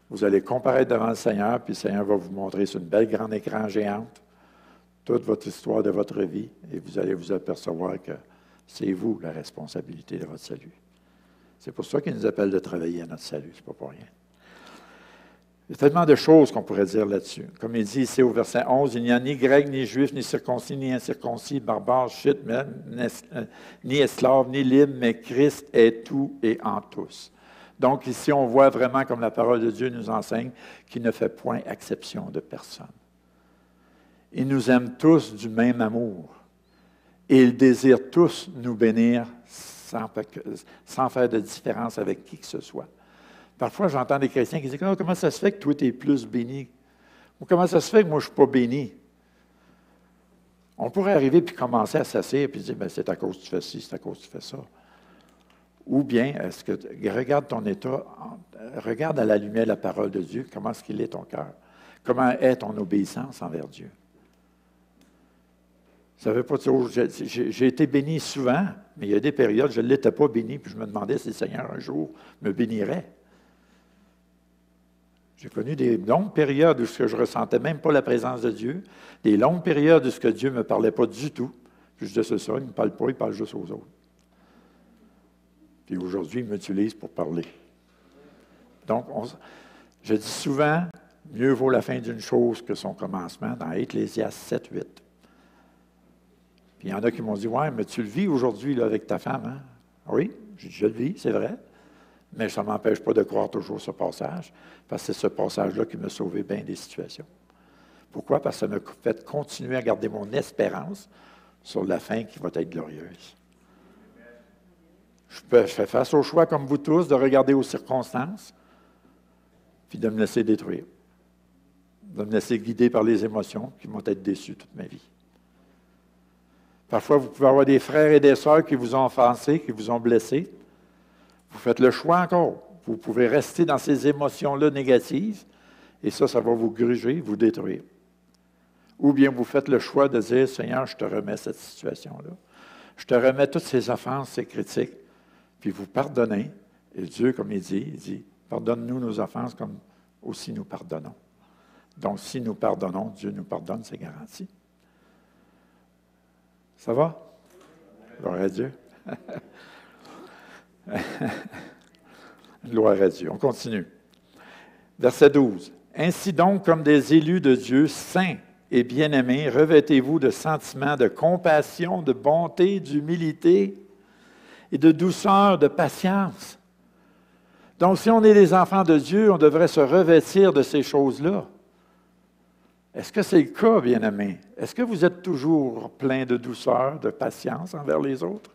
Vous allez comparaître devant le Seigneur, puis le Seigneur va vous montrer sur une belle grande écran géante toute votre histoire de votre vie, et vous allez vous apercevoir que c'est vous la responsabilité de votre salut. C'est pour ça qu'il nous appelle de travailler à notre salut, c'est pas pour rien. Il y a tellement de choses qu'on pourrait dire là-dessus. Comme il dit ici au verset 11, il n'y a ni grec, ni juif, ni circoncis, ni incirconcis, barbare, chute, ni esclave, ni libre, mais Christ est tout et en tous. Donc ici, on voit vraiment, comme la parole de Dieu nous enseigne, qu'il ne fait point exception de personne. Il nous aime tous du même amour. Et il désire tous nous bénir sans faire de différence avec qui que ce soit. Parfois, j'entends des chrétiens qui disent « Comment ça se fait que toi, tu es plus béni? » Ou « Comment ça se fait que moi, je ne suis pas béni? » On pourrait arriver puis commencer à s'asseoir et dire « C'est à cause que tu fais ci, c'est à cause que tu fais ça. » Ou bien, est-ce que regarde ton état, regarde à la lumière de la parole de Dieu, comment est-ce qu'il est ton cœur? Comment est ton obéissance envers Dieu? Ça ne veut pas dire, j'ai été béni souvent, mais il y a des périodes, je ne l'étais pas béni, puis je me demandais si le Seigneur un jour me bénirait. J'ai connu des longues périodes où je ne ressentais même pas la présence de Dieu, des longues périodes où Dieu ne me parlait pas du tout. Puis je disais, c'est ça, il ne me parle pas, il parle juste aux autres. Puis aujourd'hui, il m'utilise pour parler. Donc, je dis souvent, mieux vaut la fin d'une chose que son commencement, dans Ecclésiaste 7, 8. Puis il y en a qui m'ont dit, « Ouais, mais tu le vis aujourd'hui là, avec ta femme, hein? » Oui, je le vis, c'est vrai. Mais ça ne m'empêche pas de croire toujours ce passage, parce que c'est ce passage-là qui m'a sauvé bien des situations. Pourquoi? Parce que ça m'a fait continuer à garder mon espérance sur la fin qui va être glorieuse. Je fais face au choix, comme vous tous, de regarder aux circonstances, puis de me laisser détruire, de me laisser guider par les émotions qui m'ont été déçues toute ma vie. Parfois, vous pouvez avoir des frères et des sœurs qui vous ont offensé, qui vous ont blessé. Vous faites le choix encore. Vous pouvez rester dans ces émotions-là négatives, et ça va vous gruger, vous détruire. Ou bien vous faites le choix de dire, « Seigneur, je te remets cette situation-là. Je te remets toutes ces offenses, ces critiques, puis vous pardonnez. » Et Dieu, comme il dit, « Pardonne-nous nos offenses comme aussi nous pardonnons. » Donc, si nous pardonnons, Dieu nous pardonne, c'est garanti. Ça va? Gloire à Dieu. Gloire à Dieu. On continue. Verset 12. Ainsi donc, comme des élus de Dieu, saints et bien-aimés, revêtez-vous de sentiments de compassion, de bonté, d'humilité et de douceur, de patience. Donc, si on est des enfants de Dieu, on devrait se revêtir de ces choses-là. Est-ce que c'est le cas, bien-aimés? Est-ce que vous êtes toujours plein de douceur, de patience envers les autres?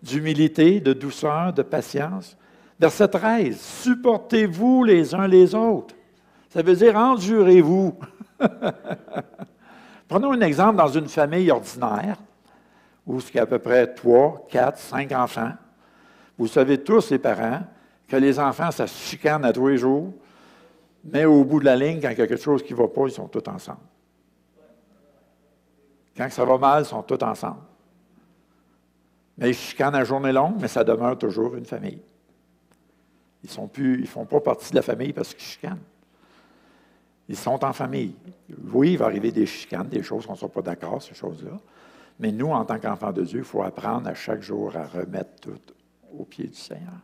D'humilité, de douceur, de patience? Verset 13, « Supportez-vous les uns les autres. » Ça veut dire « endurez-vous. » Prenons un exemple dans une famille ordinaire, où il y a à peu près 3, 4, 5 enfants. Vous savez tous, les parents, que les enfants, ça se chicane à tous les jours, mais au bout de la ligne, quand il y a quelque chose qui ne va pas, ils sont tous ensemble. Quand ça va mal, ils sont tous ensemble. Mais ils chicanent à journée longue, mais ça demeure toujours une famille. Ils ne font pas partie de la famille parce qu'ils chicanent. Ils sont en famille. Oui, il va arriver des chicanes, des choses qu'on ne soit pas d'accord, ces choses-là. Mais nous, en tant qu'enfants de Dieu, il faut apprendre à chaque jour à remettre tout au pied du Seigneur.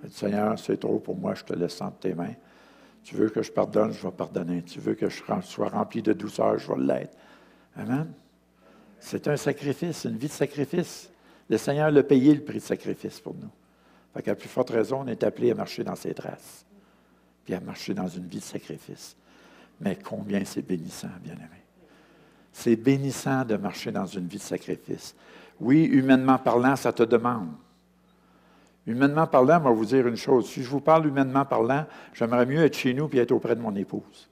Seigneur, c'est trop pour moi, je te laisse entre tes mains. Tu veux que je pardonne, je vais pardonner. Tu veux que je sois rempli de douceur, je vais l'être. Amen. C'est un sacrifice, une vie de sacrifice. Le Seigneur l'a payé, le prix de sacrifice pour nous. Fait qu'à plus forte raison, on est appelé à marcher dans ses traces, puis à marcher dans une vie de sacrifice. Mais combien c'est bénissant, bien-aimé. C'est bénissant de marcher dans une vie de sacrifice. Oui, humainement parlant, ça te demande. Humainement parlant, je vais vous dire une chose. Si je vous parle humainement parlant, j'aimerais mieux être chez nous et être auprès de mon épouse.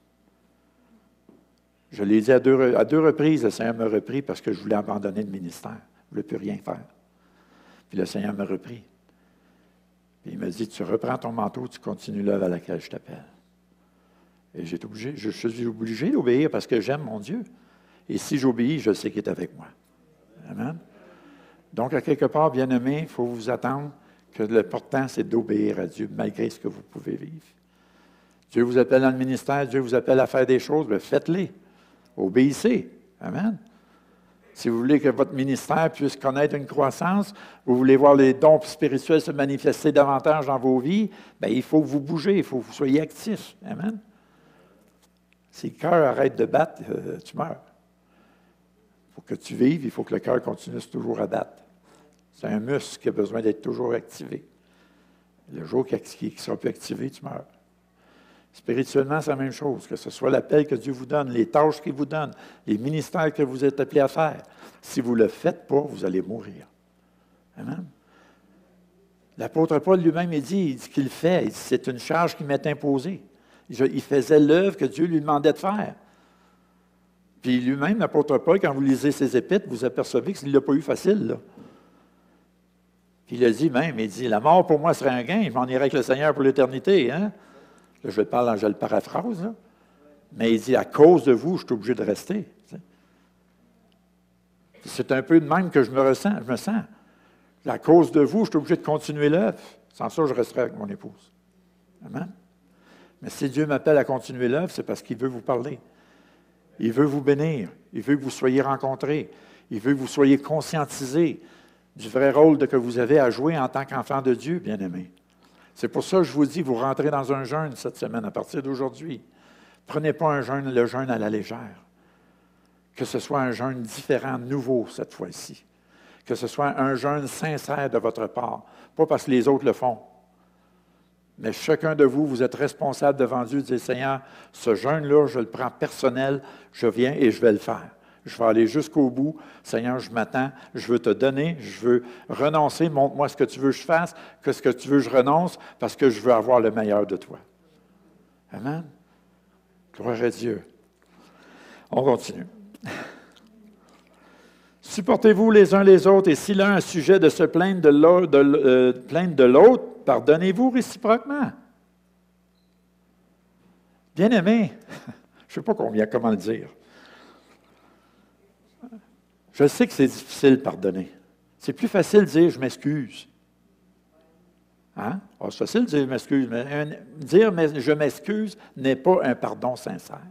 Je l'ai dit à deux reprises, le Seigneur m'a repris parce que je voulais abandonner le ministère. Je ne voulais plus rien faire. Puis le Seigneur m'a repris. Puis il m'a dit, tu reprends ton manteau, tu continues l'œuvre à laquelle je t'appelle. Et je suis obligé d'obéir parce que j'aime mon Dieu. Et si j'obéis, je sais qu'il est avec moi. Amen. Donc, à quelque part, bien-aimé, il faut vous attendre que l'important, c'est d'obéir à Dieu, malgré ce que vous pouvez vivre. Dieu vous appelle dans le ministère, Dieu vous appelle à faire des choses, bien, faites-les. Obéissez. Amen. Si vous voulez que votre ministère puisse connaître une croissance, vous voulez voir les dons spirituels se manifester davantage dans vos vies, bien, il faut que vous bougez, il faut que vous soyez actifs. Amen. Si le cœur arrête de battre, tu meurs. Il faut que tu vives, il faut que le cœur continue toujours à battre. C'est un muscle qui a besoin d'être toujours activé. Le jour qu'il ne sera plus activé, tu meurs. Spirituellement, c'est la même chose, que ce soit l'appel que Dieu vous donne, les tâches qu'il vous donne, les ministères que vous êtes appelés à faire. Si vous ne le faites pas, vous allez mourir. Amen. L'apôtre Paul lui-même, il dit qu'il fait. C'est une charge qui m'est imposée. Il faisait l'œuvre que Dieu lui demandait de faire. Puis lui-même, l'apôtre Paul, quand vous lisez ses épîtres, vous apercevez qu'il ne l'a pas eu facile, là. Puis il a dit même, il dit, la mort pour moi serait un gain, je m'en irai avec le Seigneur pour l'éternité. Hein? Là, je le paraphrase, là. Mais il dit, à cause de vous, je suis obligé de rester. C'est un peu de même que je me sens. À cause de vous, je suis obligé de continuer l'œuvre. Sans ça, je resterai avec mon épouse. Amen. Mais si Dieu m'appelle à continuer l'œuvre, c'est parce qu'il veut vous parler. Il veut vous bénir. Il veut que vous soyez rencontrés. Il veut que vous soyez conscientisés du vrai rôle que vous avez à jouer en tant qu'enfant de Dieu, bien-aimés. C'est pour ça que je vous dis, vous rentrez dans un jeûne cette semaine, à partir d'aujourd'hui. Prenez pas le jeûne à la légère. Que ce soit un jeûne différent, nouveau cette fois-ci. Que ce soit un jeûne sincère de votre part. Pas parce que les autres le font. Mais chacun de vous, vous êtes responsable devant Dieu de dire, Seigneur, ce jeûne-là, je le prends personnel, je viens et je vais le faire. Je vais aller jusqu'au bout. Seigneur, je m'attends, je veux te donner, je veux renoncer, montre-moi ce que tu veux que je fasse, que ce que tu veux que je renonce, parce que je veux avoir le meilleur de toi. Amen. Gloire à Dieu. On continue. Supportez-vous les uns les autres, et si l'un a un sujet de se plaindre de l'autre, pardonnez-vous réciproquement. Bien-aimé, je ne sais pas comment le dire. Je sais que c'est difficile de pardonner. C'est plus facile de dire « je m'excuse ». Hein? Oh, c'est facile de dire « je m'excuse », mais dire « je m'excuse » n'est pas un pardon sincère.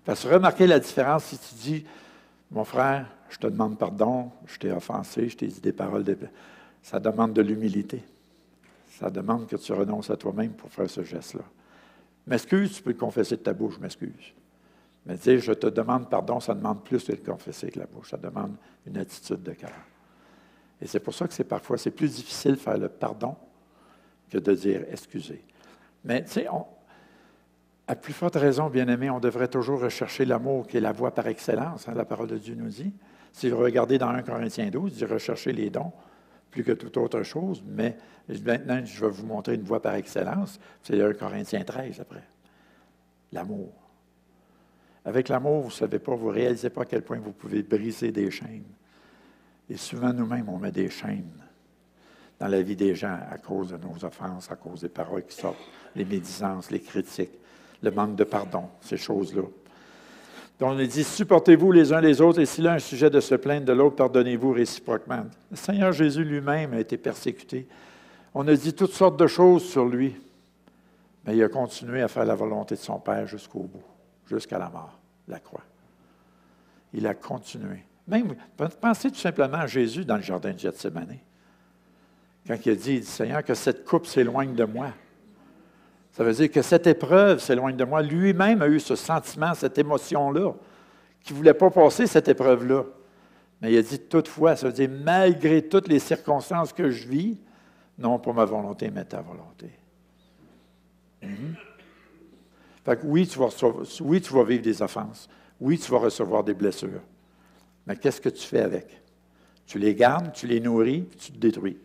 Parce que remarquez la différence si tu dis « mon frère, je te demande pardon, je t'ai offensé, je t'ai dit des paroles de... » Ça demande de l'humilité. Ça demande que tu renonces à toi-même pour faire ce geste-là. M'excuse, tu peux le confesser de ta bouche, je m'excuse. Mais dire je te demande pardon, ça demande plus que de le confesser avec la bouche. Ça demande une attitude de cœur. Et c'est pour ça que parfois c'est plus difficile de faire le pardon que de dire excusez. Mais tu sais, à plus forte raison, bien-aimés, on devrait toujours rechercher l'amour qui est la voie par excellence, hein, la parole de Dieu nous dit. Si vous regardez dans 1 Corinthiens 12, il dit rechercher les dons plus que toute autre chose, mais maintenant, je vais vous montrer une voie par excellence. C'est 1 Corinthiens 13 après. L'amour. Avec l'amour, vous ne savez pas, vous ne réalisez pas à quel point vous pouvez briser des chaînes. Et souvent, nous-mêmes, on met des chaînes dans la vie des gens à cause de nos offenses, à cause des paroles qui sortent, les médisances, les critiques, le manque de pardon, ces choses-là. Donc, on dit, supportez-vous les uns les autres, et s'il a un sujet de se plaindre de l'autre, pardonnez-vous réciproquement. Le Seigneur Jésus lui-même a été persécuté. On a dit toutes sortes de choses sur lui, mais il a continué à faire la volonté de son Père jusqu'au bout, jusqu'à la mort, la croix. Il a continué. Même, pensez tout simplement à Jésus dans le jardin de Gethsémani. Quand il dit, Seigneur, que cette coupe s'éloigne de moi. Ça veut dire que cette épreuve s'éloigne de moi. Lui-même a eu ce sentiment, cette émotion-là, qui ne voulait pas passer cette épreuve-là. Mais il a dit toutefois, ça veut dire malgré toutes les circonstances que je vis, non pas ma volonté, mais ta volonté. Fait que oui, tu vas vivre des offenses. Oui, tu vas recevoir des blessures. Mais qu'est-ce que tu fais avec? Tu les gardes, tu les nourris, tu te détruis.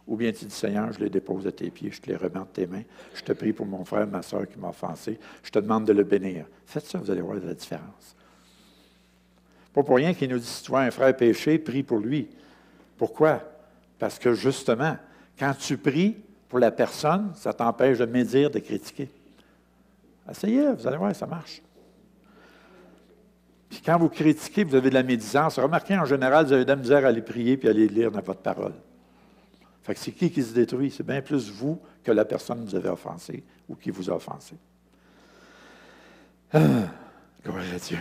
Ou bien tu dis, Seigneur, je les dépose à tes pieds, je te les remets entre tes mains, je te prie pour mon frère, ma soeur qui m'a offensé, je te demande de le bénir. Faites ça, vous allez voir la différence. Pas pour rien qu'il nous dit, si tu vois un frère péché, prie pour lui. Pourquoi? Parce que justement, quand tu pries pour la personne, ça t'empêche de médire, de critiquer. Essayez, vous allez voir, ça marche. Puis quand vous critiquez, vous avez de la médisance. Remarquez, en général, vous avez de la misère à aller prier puis à aller lire dans votre parole. Fait que c'est qui se détruit? C'est bien plus vous que la personne que vous avez offensée ou qui vous a offensé. Gloire à Dieu.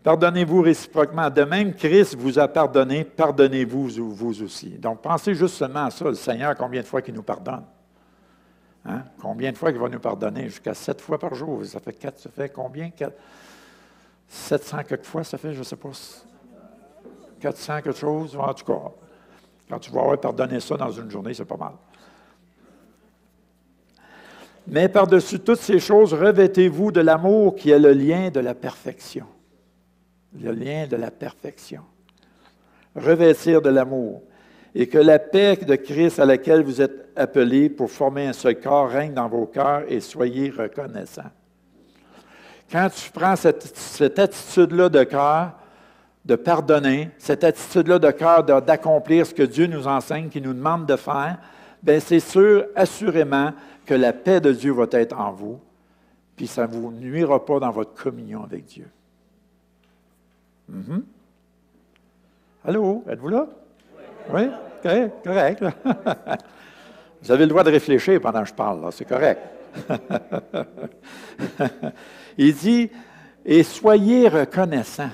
Pardonnez-vous réciproquement. De même, Christ vous a pardonné, pardonnez-vous vous aussi. Donc, pensez juste seulement à ça. Le Seigneur, combien de fois qu'il nous pardonne? Hein? Combien de fois qu'il va nous pardonner? Jusqu'à 7 fois par jour. Ça fait combien? 700 quelque fois, ça fait, je ne sais pas, 400 quelque chose. En tout cas, quand tu vas avoir pardonné ça dans une journée, c'est pas mal. Mais par-dessus toutes ces choses, revêtez-vous de l'amour qui est le lien de la perfection. Le lien de la perfection. Revêtir de l'amour. Et que la paix de Christ à laquelle vous êtes appelés pour former un seul corps règne dans vos cœurs et soyez reconnaissants. Quand tu prends cette attitude-là de cœur, de pardonner, cette attitude-là de cœur d'accomplir ce que Dieu nous enseigne, qu'il nous demande de faire, bien c'est sûr, assurément, que la paix de Dieu va être en vous, puis ça ne vous nuira pas dans votre communion avec Dieu. Allô, êtes-vous là? Oui? Correct. Vous avez le droit de réfléchir pendant que je parle, là, c'est correct. Il dit, et soyez reconnaissants.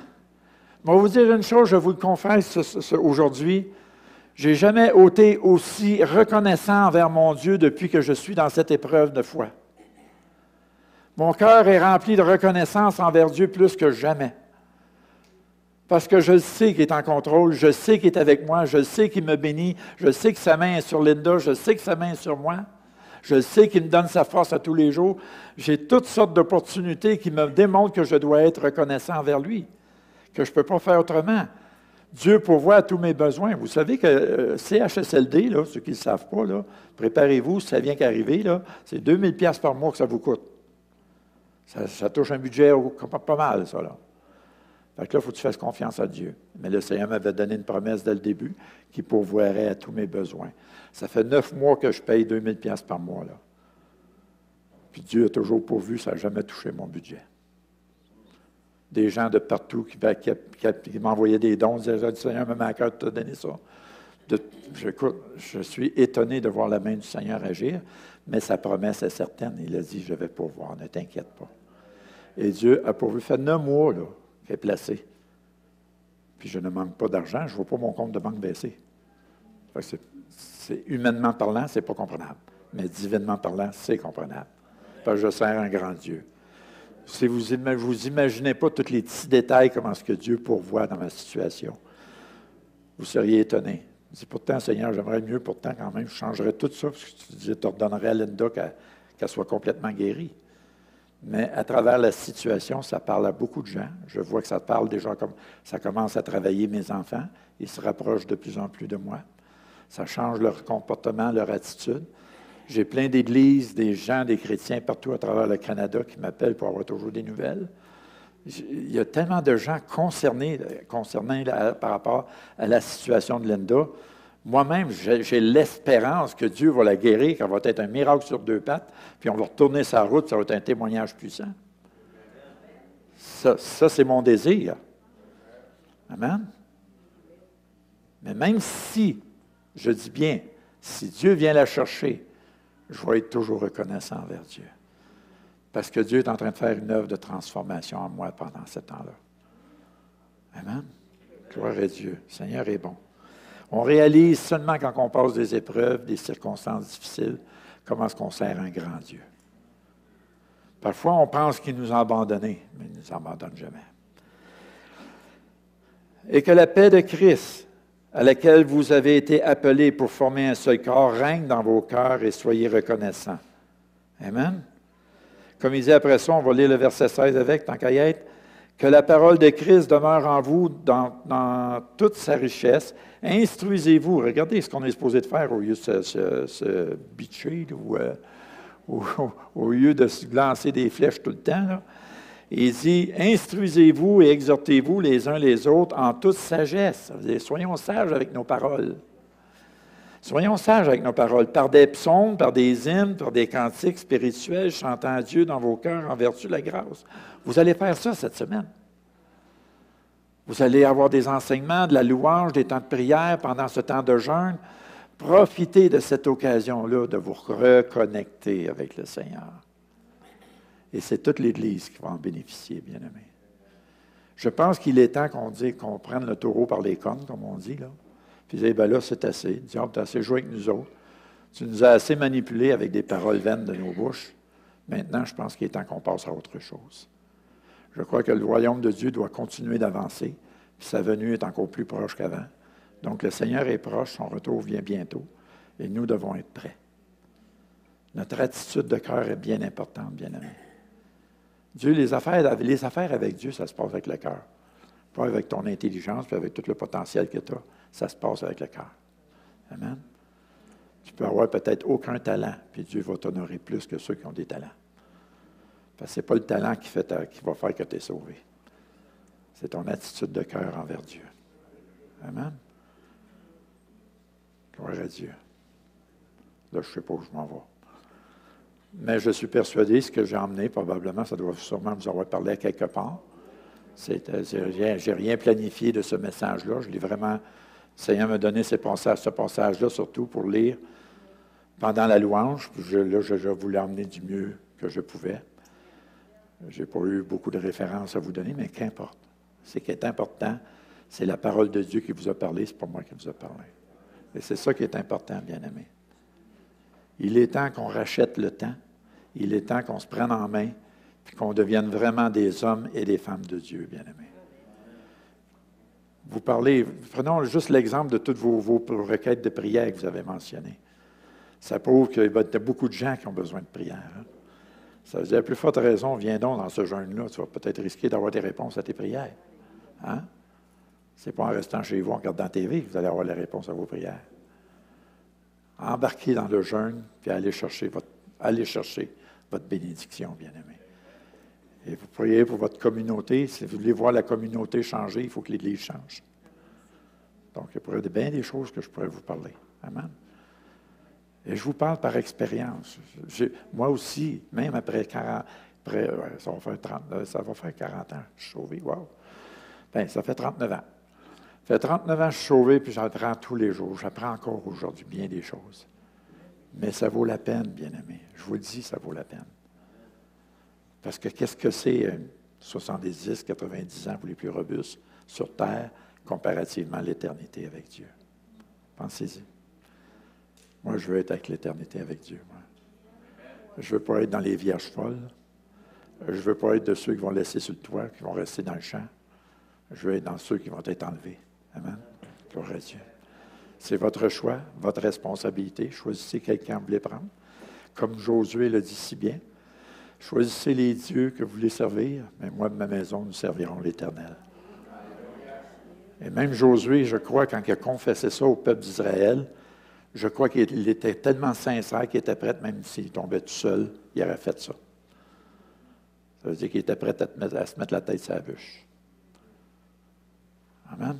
Je vais vous dire une chose, je vous le confesse aujourd'hui, je n'ai jamais été aussi reconnaissant envers mon Dieu depuis que je suis dans cette épreuve de foi. Mon cœur est rempli de reconnaissance envers Dieu plus que jamais. Parce que je sais qu'il est en contrôle, je sais qu'il est avec moi, je sais qu'il me bénit, je sais que sa main est sur Linda, je sais que sa main est sur moi. Je sais qu'il me donne sa force à tous les jours. J'ai toutes sortes d'opportunités qui me démontrent que je dois être reconnaissant envers lui, que je ne peux pas faire autrement. Dieu pourvoit à tous mes besoins. Vous savez que CHSLD, là, ceux qui ne le savent pas, là, préparez-vous, si ça vient qu'arriver, c'est 2000 $ par mois que ça vous coûte. Ça touche un budget pas mal, ça. Là. Fait que là, il faut que tu fasses confiance à Dieu. Mais le Seigneur m'avait donné une promesse dès le début qu'il pourvoirait à tous mes besoins. Ça fait 9 mois que je paye 2000 $ par mois. Là. Puis Dieu a toujours pourvu, ça n'a jamais touché mon budget. Des gens de partout qui m'envoyaient des dons, disaient, le Seigneur me met à cœur de te donner ça. Je suis étonné de voir la main du Seigneur agir, mais sa promesse est certaine. Il a dit, je vais pourvoir, ne t'inquiète pas. Et Dieu a pourvu. Ça fait 9 mois, là, qu'il est placé. Puis je ne manque pas d'argent, je ne vois pas mon compte de banque baisser. C'est humainement parlant, ce n'est pas comprenable. Mais divinement parlant, c'est comprenable. parce que je sers un grand Dieu. Si vous imaginez pas tous les petits détails, comment est-ce que Dieu pourvoit dans ma situation, vous seriez étonné. Je dis, pourtant, Seigneur, j'aimerais mieux, pourtant, quand même, je changerais tout ça, parce que tu disais, tu ordonnerais à Linda qu'elle soit complètement guérie. Mais à travers la situation, ça parle à beaucoup de gens. Je vois que ça parle déjà comme ça commence à travailler mes enfants. Ils se rapprochent de plus en plus de moi. Ça change leur comportement, leur attitude. J'ai plein d'églises, des gens, des chrétiens partout à travers le Canada qui m'appellent pour avoir toujours des nouvelles. Il y a tellement de gens concernés par rapport à la situation de Linda. Moi-même, j'ai l'espérance que Dieu va la guérir, qu'elle va être un miracle sur deux pattes, puis on va retourner sa route, ça va être un témoignage puissant. Ça c'est mon désir. Amen. Mais même si, je dis bien, si Dieu vient la chercher, je vais être toujours reconnaissant envers Dieu. Parce que Dieu est en train de faire une œuvre de transformation en moi pendant ce temps-là. Amen. Gloire à Dieu. Le Seigneur est bon. On réalise seulement quand on passe des épreuves, des circonstances difficiles, comment est-ce qu'on sert un grand Dieu. Parfois, on pense qu'il nous a abandonnés, mais il ne nous abandonne jamais. Et que la paix de Christ, à laquelle vous avez été appelés pour former un seul corps, règne dans vos cœurs et soyez reconnaissants. Amen. Comme il dit après ça, on va lire le verset 16 avec, tant qu'à y être. Que la parole de Christ demeure en vous dans toute sa richesse. Instruisez-vous. Regardez ce qu'on est supposé de faire au lieu de se bitcher au lieu de se lancer des flèches tout le temps. Là. Il dit, instruisez-vous et exhortez-vous les uns les autres en toute sagesse. Ça veut dire, soyons sages avec nos paroles. Soyons sages avec nos paroles, par des psaumes, par des hymnes, par des cantiques spirituels, chantant à Dieu dans vos cœurs en vertu de la grâce. Vous allez faire ça cette semaine. Vous allez avoir des enseignements, de la louange, des temps de prière pendant ce temps de jeûne. Profitez de cette occasion-là de vous reconnecter avec le Seigneur. Et c'est toute l'Église qui va en bénéficier, bien-aimés. Je pense qu'il est temps qu'on prenne le taureau par les cornes, comme on dit, là. Puis il dit, ben là, c'est assez. Il dit, tu as assez joué avec nous autres. Tu nous as assez manipulés avec des paroles vaines de nos bouches. Maintenant, je pense qu'il est temps qu'on passe à autre chose. Je crois que le royaume de Dieu doit continuer d'avancer. Puis sa venue est encore plus proche qu'avant. Donc, le Seigneur est proche, son retour vient bientôt. Et nous devons être prêts. Notre attitude de cœur est bien importante, bien-aimés. Dieu, les affaires avec Dieu, ça se passe avec le cœur. Pas avec ton intelligence, puis avec tout le potentiel que tu as. Ça se passe avec le cœur. Amen. Tu peux avoir peut-être aucun talent, puis Dieu va t'honorer plus que ceux qui ont des talents. Parce que ce n'est pas le talent qui va faire que tu es sauvé. C'est ton attitude de cœur envers Dieu. Amen. Gloire à Dieu. Là, je ne sais pas où je m'en vais. Mais je suis persuadé, ce que j'ai emmené, probablement, ça doit sûrement vous avoir parlé à quelque part. Je n'ai rien planifié de ce message-là. Je l'ai vraiment... Le Seigneur m'a donné ce passage-là, surtout pour lire pendant la louange. Je voulais emmener du mieux que je pouvais. Je n'ai pas eu beaucoup de références à vous donner, mais qu'importe. Ce qui est important, c'est la parole de Dieu qui vous a parlé, ce n'est pas moi qui vous a parlé. Et c'est ça qui est important, bien-aimés. Il est temps qu'on rachète le temps. Il est temps qu'on se prenne en main puis qu'on devienne vraiment des hommes et des femmes de Dieu, bien-aimés. Vous parlez, prenons juste l'exemple de toutes vos requêtes de prière que vous avez mentionnées. Ça prouve qu'il y a beaucoup de gens qui ont besoin de prière. Hein? Ça veut dire, à plus forte raison, viens donc dans ce jeûne-là, tu vas peut-être risquer d'avoir des réponses à tes prières. Hein? Ce n'est pas en restant chez vous, en regardant la TV, que vous allez avoir les réponses à vos prières. Embarquez dans le jeûne, puis allez chercher votre bénédiction, bien-aimés. Et vous priez pour votre communauté. Si vous voulez voir la communauté changer, il faut que l'Église change. Donc, il y a bien des choses que je pourrais vous parler. Amen. Et je vous parle par expérience. Moi aussi, même après 40, ça va faire 40 ans, je suis sauvé. Wow! Bien, ça fait 39 ans. Ça fait 39 ans que je suis sauvé, puis j'apprends tous les jours. J'apprends encore aujourd'hui bien des choses. Mais ça vaut la peine, bien-aimés. Je vous le dis, ça vaut la peine. Parce que qu'est-ce que c'est 70, 90 ans pour les plus robustes sur Terre, comparativement à l'éternité avec Dieu? Pensez-y. Moi, je veux être avec l'éternité avec Dieu. Moi. Je ne veux pas être dans les vierges folles. Je ne veux pas être de ceux qui vont laisser sur le toit, qui vont rester dans le champ. Je veux être dans ceux qui vont être enlevés. Amen. Gloire à Dieu. C'est votre choix, votre responsabilité. Choisissez quelqu'un que vous voulez prendre. Comme Josué le dit si bien, choisissez les dieux que vous voulez servir, mais moi et ma maison, nous servirons l'Éternel. Et même Josué, je crois, quand il a confessé ça au peuple d'Israël, je crois qu'il était tellement sincère qu'il était prêt, même s'il tombait tout seul, il aurait fait ça. Ça veut dire qu'il était prêt à se mettre la tête sur la bûche. Amen.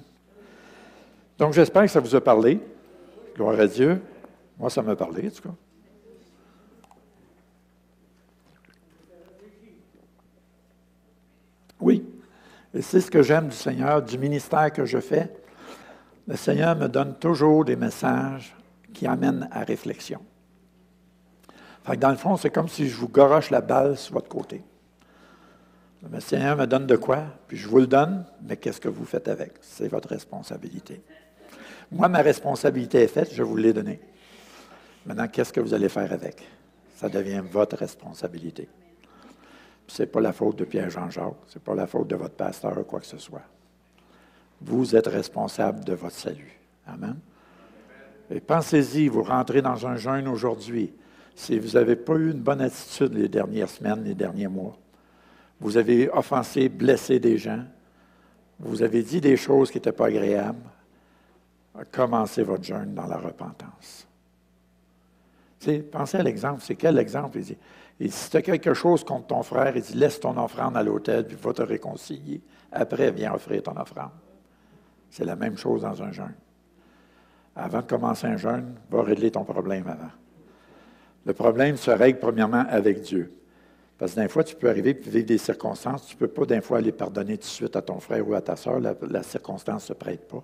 Donc, j'espère que ça vous a parlé. Gloire à Dieu. Moi, ça m'a parlé, en tout cas. Oui. Et c'est ce que j'aime du Seigneur, du ministère que je fais. Le Seigneur me donne toujours des messages qui amènent à réflexion. Fait que dans le fond, c'est comme si je vous garoche la balle sur votre côté. Le Seigneur me donne de quoi, puis je vous le donne, mais qu'est-ce que vous faites avec? C'est votre responsabilité. Moi, ma responsabilité est faite, je vous l'ai donnée. Maintenant, qu'est-ce que vous allez faire avec? Ça devient votre responsabilité. Ce n'est pas la faute de Pierre-Jean-Jacques, ce n'est pas la faute de votre pasteur ou quoi que ce soit. Vous êtes responsable de votre salut. Amen. Et pensez-y, vous rentrez dans un jeûne aujourd'hui. Si vous n'avez pas eu une bonne attitude les dernières semaines, les derniers mois, vous avez offensé, blessé des gens, vous avez dit des choses qui n'étaient pas agréables, commencez votre jeûne dans la repentance. Pensez à l'exemple. C'est quel exemple? Il dit, si tu as quelque chose contre ton frère, il dit, laisse ton offrande à l'autel, puis va te réconcilier. Après, viens offrir ton offrande. C'est la même chose dans un jeûne. Avant de commencer un jeûne, va régler ton problème avant. Le problème se règle premièrement avec Dieu. Parce que des fois, tu peux arriver et vivre des circonstances. Tu ne peux pas des fois aller pardonner tout de suite à ton frère ou à ta sœur. La circonstance ne se prête pas.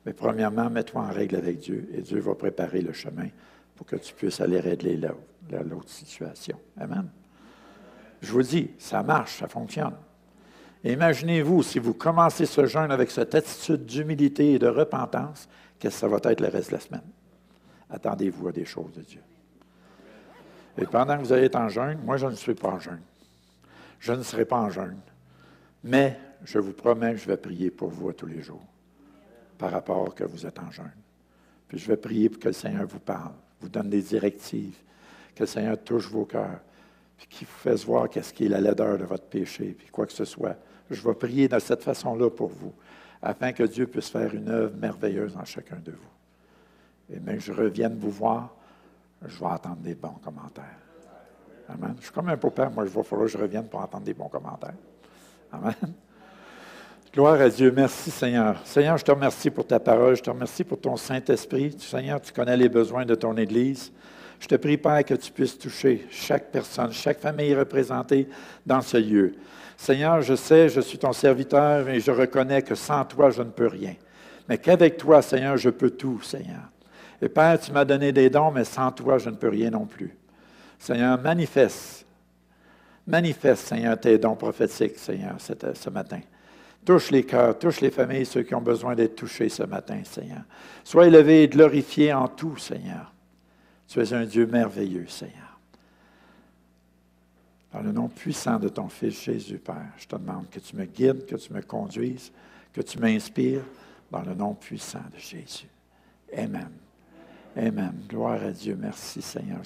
Mais premièrement, mets-toi en règle avec Dieu et Dieu va préparer le chemin pour que tu puisses aller régler l'autre situation. Amen. Je vous dis, ça marche, ça fonctionne. Imaginez-vous, si vous commencez ce jeûne avec cette attitude d'humilité et de repentance, qu'est-ce que ça va être le reste de la semaine? Attendez-vous à des choses de Dieu. Et pendant que vous allez être en jeûne, moi je ne suis pas en jeûne. Je ne serai pas en jeûne. Mais je vous promets que je vais prier pour vous à tous les jours, par rapport que vous êtes en jeûne. Puis je vais prier pour que le Seigneur vous parle, vous donne des directives, que le Seigneur touche vos cœurs, puis qu'il vous fasse voir qu'est-ce qui est la laideur de votre péché, puis quoi que ce soit. Je vais prier de cette façon-là pour vous, afin que Dieu puisse faire une œuvre merveilleuse en chacun de vous. Et même que je revienne vous voir, je vais entendre des bons commentaires. Amen. Je suis comme un beau-père, moi, il va falloir que je revienne pour entendre des bons commentaires. Amen. Gloire à Dieu. Merci, Seigneur. Seigneur, je te remercie pour ta parole. Je te remercie pour ton Saint-Esprit. Seigneur, tu connais les besoins de ton Église. Je te prie, Père, que tu puisses toucher chaque personne, chaque famille représentée dans ce lieu. Seigneur, je sais, je suis ton serviteur et je reconnais que sans toi, je ne peux rien. Mais qu'avec toi, Seigneur, je peux tout, Seigneur. Et Père, tu m'as donné des dons, mais sans toi, je ne peux rien non plus. Seigneur, manifeste, Seigneur, tes dons prophétiques, Seigneur, ce matin. Touche les cœurs, touche les familles, ceux qui ont besoin d'être touchés ce matin, Seigneur. Sois élevé et glorifié en tout, Seigneur. Tu es un Dieu merveilleux, Seigneur. Dans le nom puissant de ton Fils Jésus, Père, je te demande que tu me guides, que tu me conduises, que tu m'inspires, dans le nom puissant de Jésus. Amen. Amen. Gloire à Dieu. Merci, Seigneur.